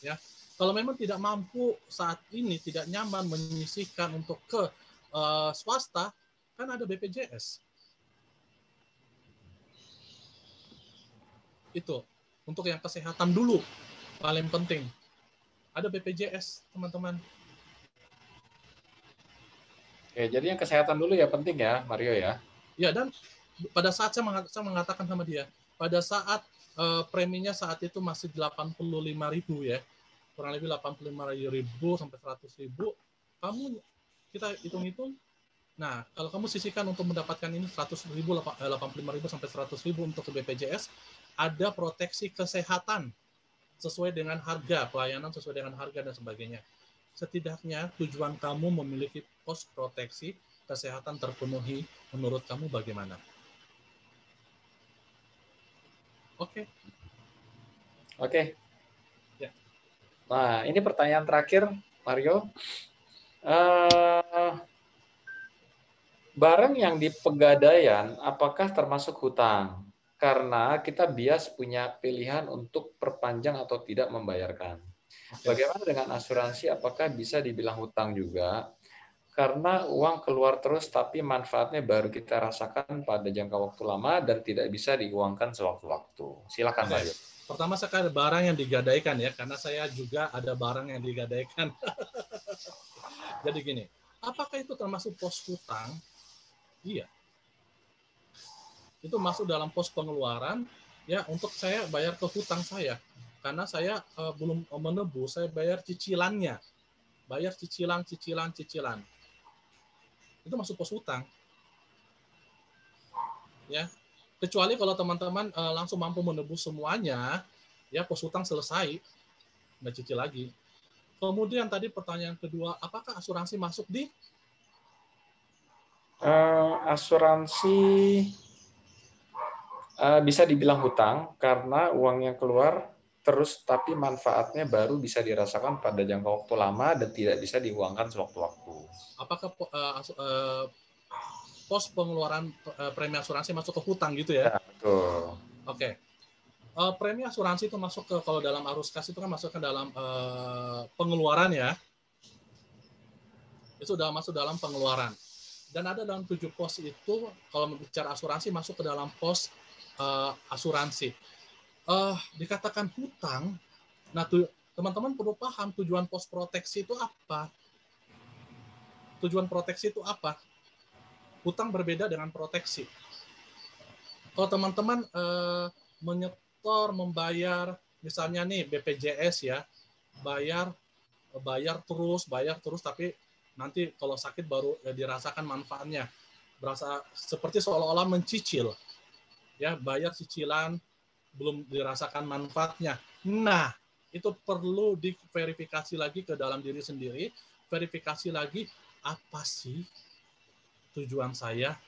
Ya, kalau memang tidak mampu saat ini, tidak nyaman menyisihkan untuk ke swasta, kan ada BPJS. Itu untuk yang kesehatan dulu paling penting. Ada BPJS, teman-teman. Oke, jadi yang kesehatan dulu ya penting ya, Mario ya. Ya, dan pada saat saya mengatakan sama dia, pada saat preminya saat itu masih 85.000 ya, kurang lebih 85.000 sampai 100.000, kamu kita hitung-hitung. Nah, kalau kamu sisihkan untuk mendapatkan ini 100.000, 85.000 sampai 100.000 untuk ke BPJS, ada proteksi kesehatan sesuai dengan harga, pelayanan sesuai dengan harga dan sebagainya. Setidaknya tujuan kamu memiliki pos proteksi kesehatan terpenuhi, menurut kamu bagaimana? Oke. Ya. Nah, ini pertanyaan terakhir, Mario. Barang yang di Pegadaian, apakah termasuk hutang? Karena kita bias punya pilihan untuk perpanjang atau tidak membayarkan. Bagaimana dengan asuransi? Apakah bisa dibilang hutang juga? Karena uang keluar terus, tapi manfaatnya baru kita rasakan pada jangka waktu lama dan tidak bisa diuangkan sewaktu-waktu. Silakan, Mario. Pertama sekali barang yang digadaikan ya, karena saya juga ada barang yang digadaikan. Jadi gini, apakah itu termasuk pos hutang? Iya. Itu masuk dalam pos pengeluaran ya untuk saya bayar ke hutang saya. Karena saya belum menebus, saya bayar cicilannya. Bayar cicilan. Itu masuk pos hutang. Ya. Kecuali kalau teman-teman langsung mampu menebus semuanya, ya pos hutang selesai, nggak cicil lagi. Kemudian tadi pertanyaan kedua, apakah asuransi masuk di? Asuransi bisa dibilang hutang karena uang yang keluar terus, tapi manfaatnya baru bisa dirasakan pada jangka waktu lama dan tidak bisa diuangkan sewaktu-waktu. Apakah pos pengeluaran premi asuransi masuk ke hutang gitu ya? Ya, betul. Oke. Premi asuransi itu masuk ke, kalau dalam arus kas itu kan masuk ke dalam pengeluaran ya. Itu sudah masuk dalam pengeluaran. Dan ada dalam 7 pos itu, kalau bicara asuransi, masuk ke dalam pos asuransi. Dikatakan hutang, nah teman-teman perlu paham tujuan pos proteksi itu apa. Tujuan proteksi itu apa? Hutang berbeda dengan proteksi. Kalau teman-teman membayar, misalnya nih BPJS ya, bayar terus, tapi nanti kalau sakit baru dirasakan manfaatnya. Berasa seperti seolah-olah mencicil. Ya, bayar cicilan, belum dirasakan manfaatnya. Nah, itu perlu diverifikasi lagi ke dalam diri sendiri, verifikasi lagi, apa sih tujuan saya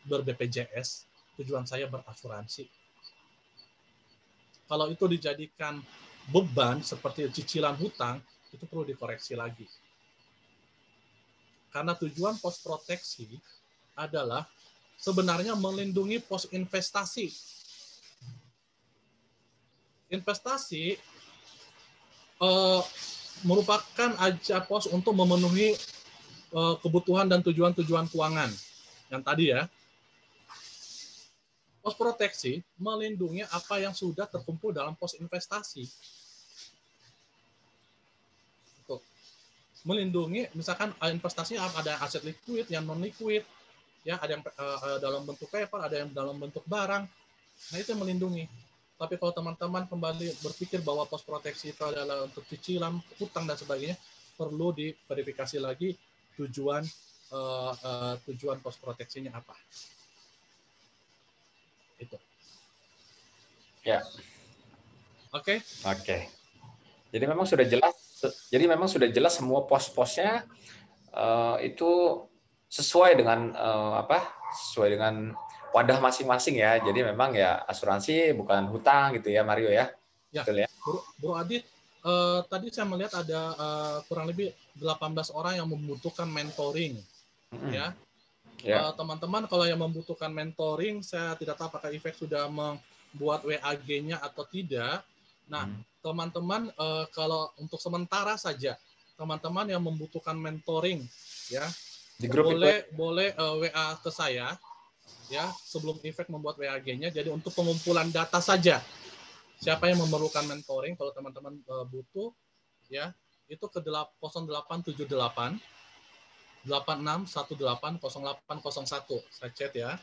ber-BPJS, tujuan saya berasuransi. Kalau itu dijadikan beban seperti cicilan hutang, itu perlu dikoreksi lagi. Karena tujuan pos proteksi adalah sebenarnya melindungi pos investasi. Investasi merupakan aja pos untuk memenuhi kebutuhan dan tujuan-tujuan keuangan. Yang tadi ya. Pos proteksi melindungi apa yang sudah terkumpul dalam pos investasi. Tuh. Melindungi, misalkan investasinya ada aset liquid, yang non liquid, ya ada yang dalam bentuk paper, ada yang dalam bentuk barang. Nah itu yang melindungi. Tapi kalau teman-teman kembali berpikir bahwa pos proteksi itu adalah untuk cicilan, hutang dan sebagainya, perlu diverifikasi lagi tujuan pos proteksinya apa. Itu. Ya. Oke. Oke. Jadi memang sudah jelas. Jadi memang sudah jelas semua pos-posnya itu sesuai dengan sesuai dengan wadah masing-masing ya. Jadi memang ya asuransi bukan hutang gitu ya, Mario ya. Ya. Betul ya. Bro Adit, tadi saya melihat ada kurang lebih 18 orang yang membutuhkan mentoring. Ya. Teman-teman kalau yang membutuhkan mentoring, saya tidak tahu apakah Ifek sudah membuat WAG-nya atau tidak. Nah, teman-teman kalau untuk sementara saja, teman-teman yang membutuhkan mentoring, ya di grup boleh WA ke saya, ya sebelum Ifek membuat WAG-nya. Jadi untuk pengumpulan data saja, siapa yang memerlukan mentoring, kalau teman-teman butuh, ya itu ke 0878 86180801. Saya chat ya.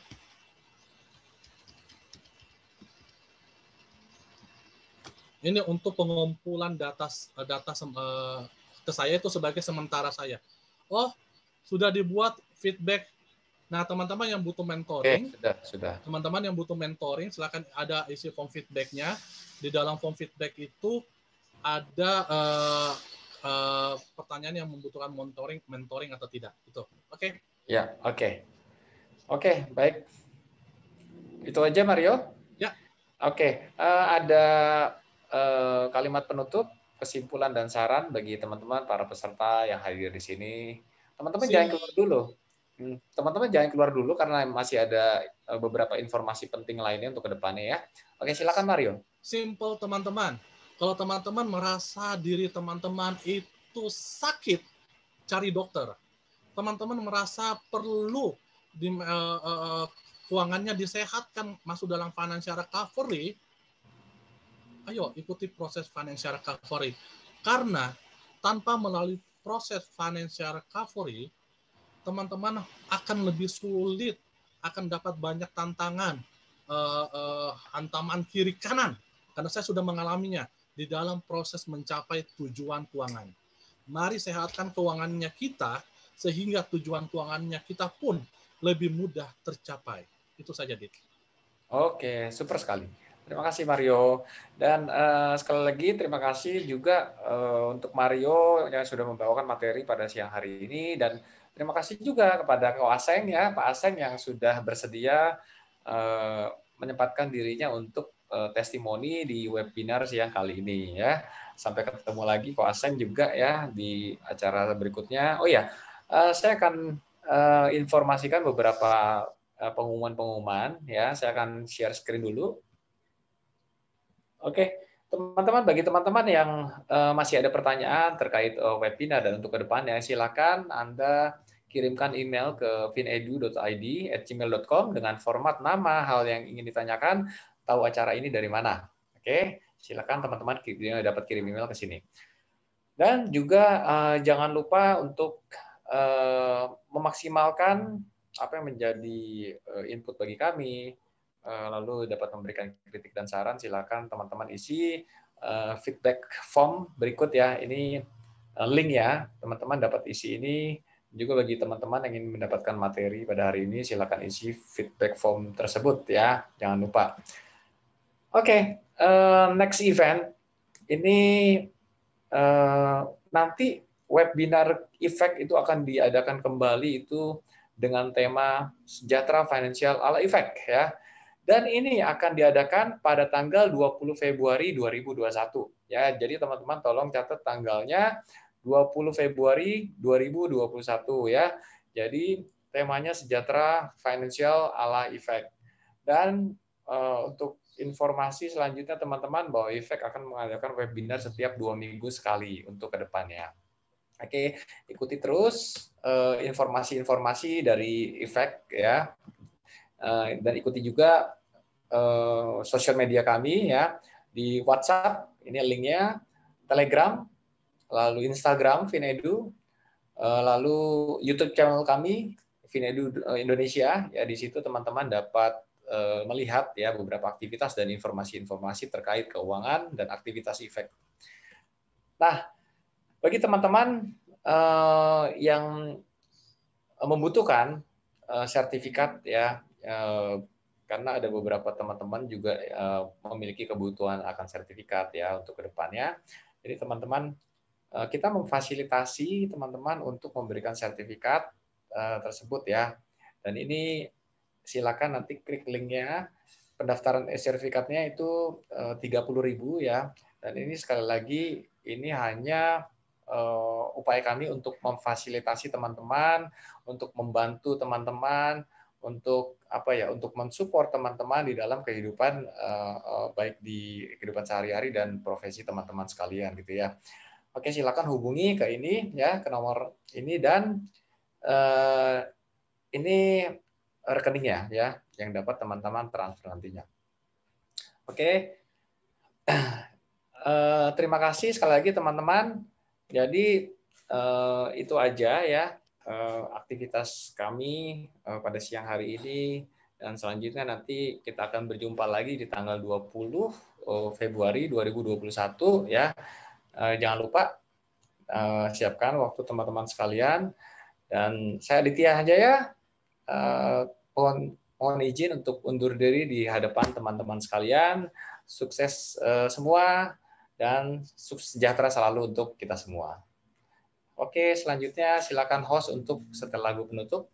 Ini untuk pengumpulan data ke saya itu sebagai sementara saya. Oh, sudah dibuat feedback. Nah, teman-teman yang butuh mentoring, sudah. Teman-teman yang butuh mentoring, silakan ada isi form feedback-nya. Di dalam form feedback itu ada pertanyaan yang membutuhkan mentoring atau tidak. Itu, oke? Ya, oke. Oke, baik. Itu aja, Mario? Ya. Oke, ada kalimat penutup, kesimpulan dan saran bagi teman-teman para peserta yang hadir di sini. Teman-teman jangan keluar dulu. Teman-teman jangan keluar dulu karena masih ada beberapa informasi penting lainnya untuk kedepannya ya. Oke, silakan Mario. Simple teman-teman. Kalau teman-teman merasa diri teman-teman itu sakit, cari dokter. Teman-teman merasa perlu keuangannya disehatkan, masuk dalam financial recovery, ayo ikuti proses financial recovery. Karena tanpa melalui proses financial recovery, teman-teman akan lebih sulit, akan dapat banyak tantangan, hantaman kiri kanan. Karena saya sudah mengalaminya di dalam proses mencapai tujuan keuangan. Mari sehatkan keuangannya kita, sehingga tujuan keuangannya kita pun lebih mudah tercapai. Itu saja, Dit. Oke, super sekali. Terima kasih Mario. Dan sekali lagi terima kasih juga untuk Mario yang sudah membawakan materi pada siang hari ini, dan terima kasih juga kepada Ko Aseng ya, Pak Aseng yang sudah bersedia menyempatkan dirinya untuk testimoni di webinar siang kali ini ya. Sampai ketemu lagi Ko Aseng juga ya di acara berikutnya. Oh ya, saya akan informasikan beberapa pengumuman-pengumuman ya. Saya akan share screen dulu. Oke, teman-teman, bagi teman-teman yang masih ada pertanyaan terkait webinar dan untuk ke depannya, silakan Anda kirimkan email ke finedu.id@gmail.com dengan format nama, hal yang ingin ditanyakan, tahu acara ini dari mana. Oke, silakan teman-teman dapat kirim email ke sini. Dan juga jangan lupa untuk memaksimalkan apa yang menjadi input bagi kami, lalu dapat memberikan kritik dan saran. Silakan teman-teman isi feedback form berikut ya. Ini link ya, teman-teman dapat isi ini. Juga bagi teman-teman yang ingin mendapatkan materi pada hari ini, silakan isi feedback form tersebut ya, jangan lupa. Oke, next event ini nanti webinar Ifek itu akan diadakan kembali itu dengan tema Sejahtera Financial ala Ifek ya. Dan ini akan diadakan pada tanggal 20 Februari 2021 ya. Jadi teman-teman tolong catat tanggalnya 20 Februari 2021 ya. Jadi temanya Sejahtera Financial ala Ifek. Dan untuk informasi selanjutnya teman-teman bahwa Ifek akan mengadakan webinar setiap 2 minggu sekali untuk ke depannya. Oke, ikuti terus informasi-informasi dari Ifek ya. Dan ikuti juga sosial media kami ya, di WhatsApp, ini linknya, Telegram, lalu Instagram Finedu, lalu YouTube channel kami Finedu Indonesia ya. Di situ teman-teman dapat melihat ya beberapa aktivitas dan informasi-informasi terkait keuangan dan aktivitas Ifek. Nah, bagi teman-teman yang membutuhkan sertifikat ya, karena ada beberapa teman-teman juga memiliki kebutuhan akan sertifikat ya untuk kedepannya. Jadi teman-teman, kita memfasilitasi teman-teman untuk memberikan sertifikat tersebut ya. Dan ini silakan nanti klik linknya. Pendaftaran sertifikatnya itu 30.000 ya. Dan ini sekali lagi ini hanya upaya kami untuk memfasilitasi teman-teman, untuk membantu teman-teman, untuk apa ya, untuk mensupport teman-teman di dalam kehidupan baik di kehidupan sehari-hari dan profesi teman-teman sekalian gitu ya. Oke, silakan hubungi ke ini ya, ke nomor ini, dan ini rekeningnya ya yang dapat teman-teman transfer nantinya. Oke. Terima kasih sekali lagi teman-teman. Jadi itu aja ya aktivitas kami pada siang hari ini, dan selanjutnya nanti kita akan berjumpa lagi di tanggal 20 Februari 2021 ya. Jangan lupa siapkan waktu teman-teman sekalian, dan saya Aditya aja ya. Mohon izin untuk undur diri di hadapan teman-teman sekalian. Sukses semua dan sejahtera selalu untuk kita semua. Oke, selanjutnya silakan host untuk setel lagu penutup.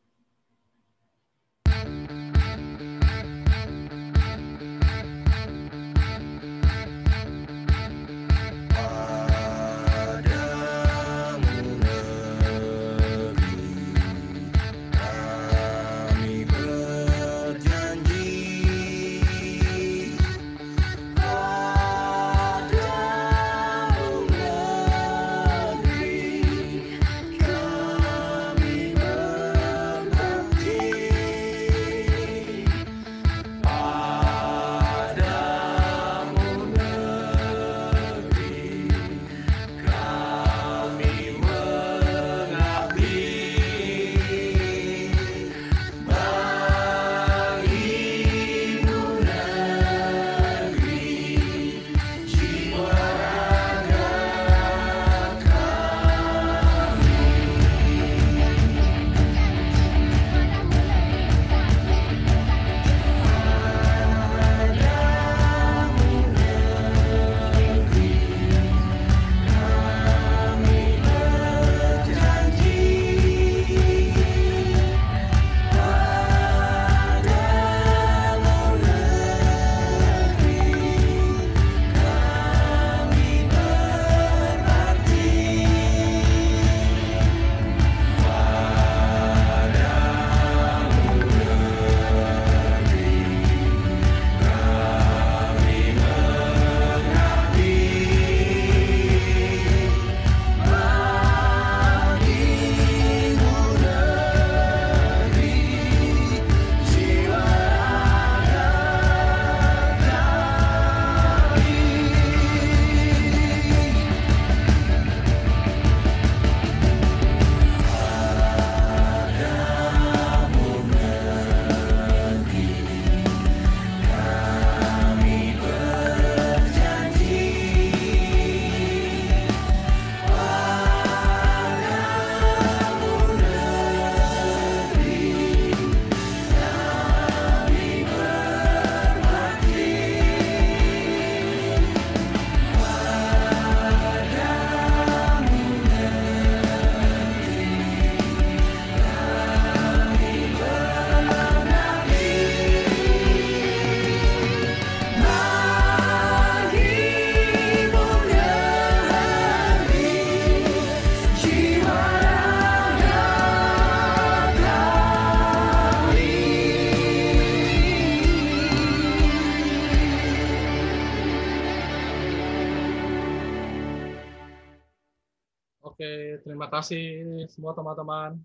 Oke, terima kasih semua teman-teman.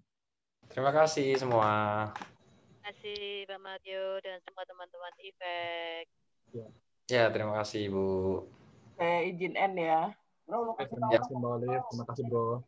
Terima kasih semua. Terima kasih Pak Mario dan semua teman-teman IFEK. Ya, terima kasih, Bu. Izin end ya. Oke, terima kasih Mbak Olive. Terima kasih, Bro.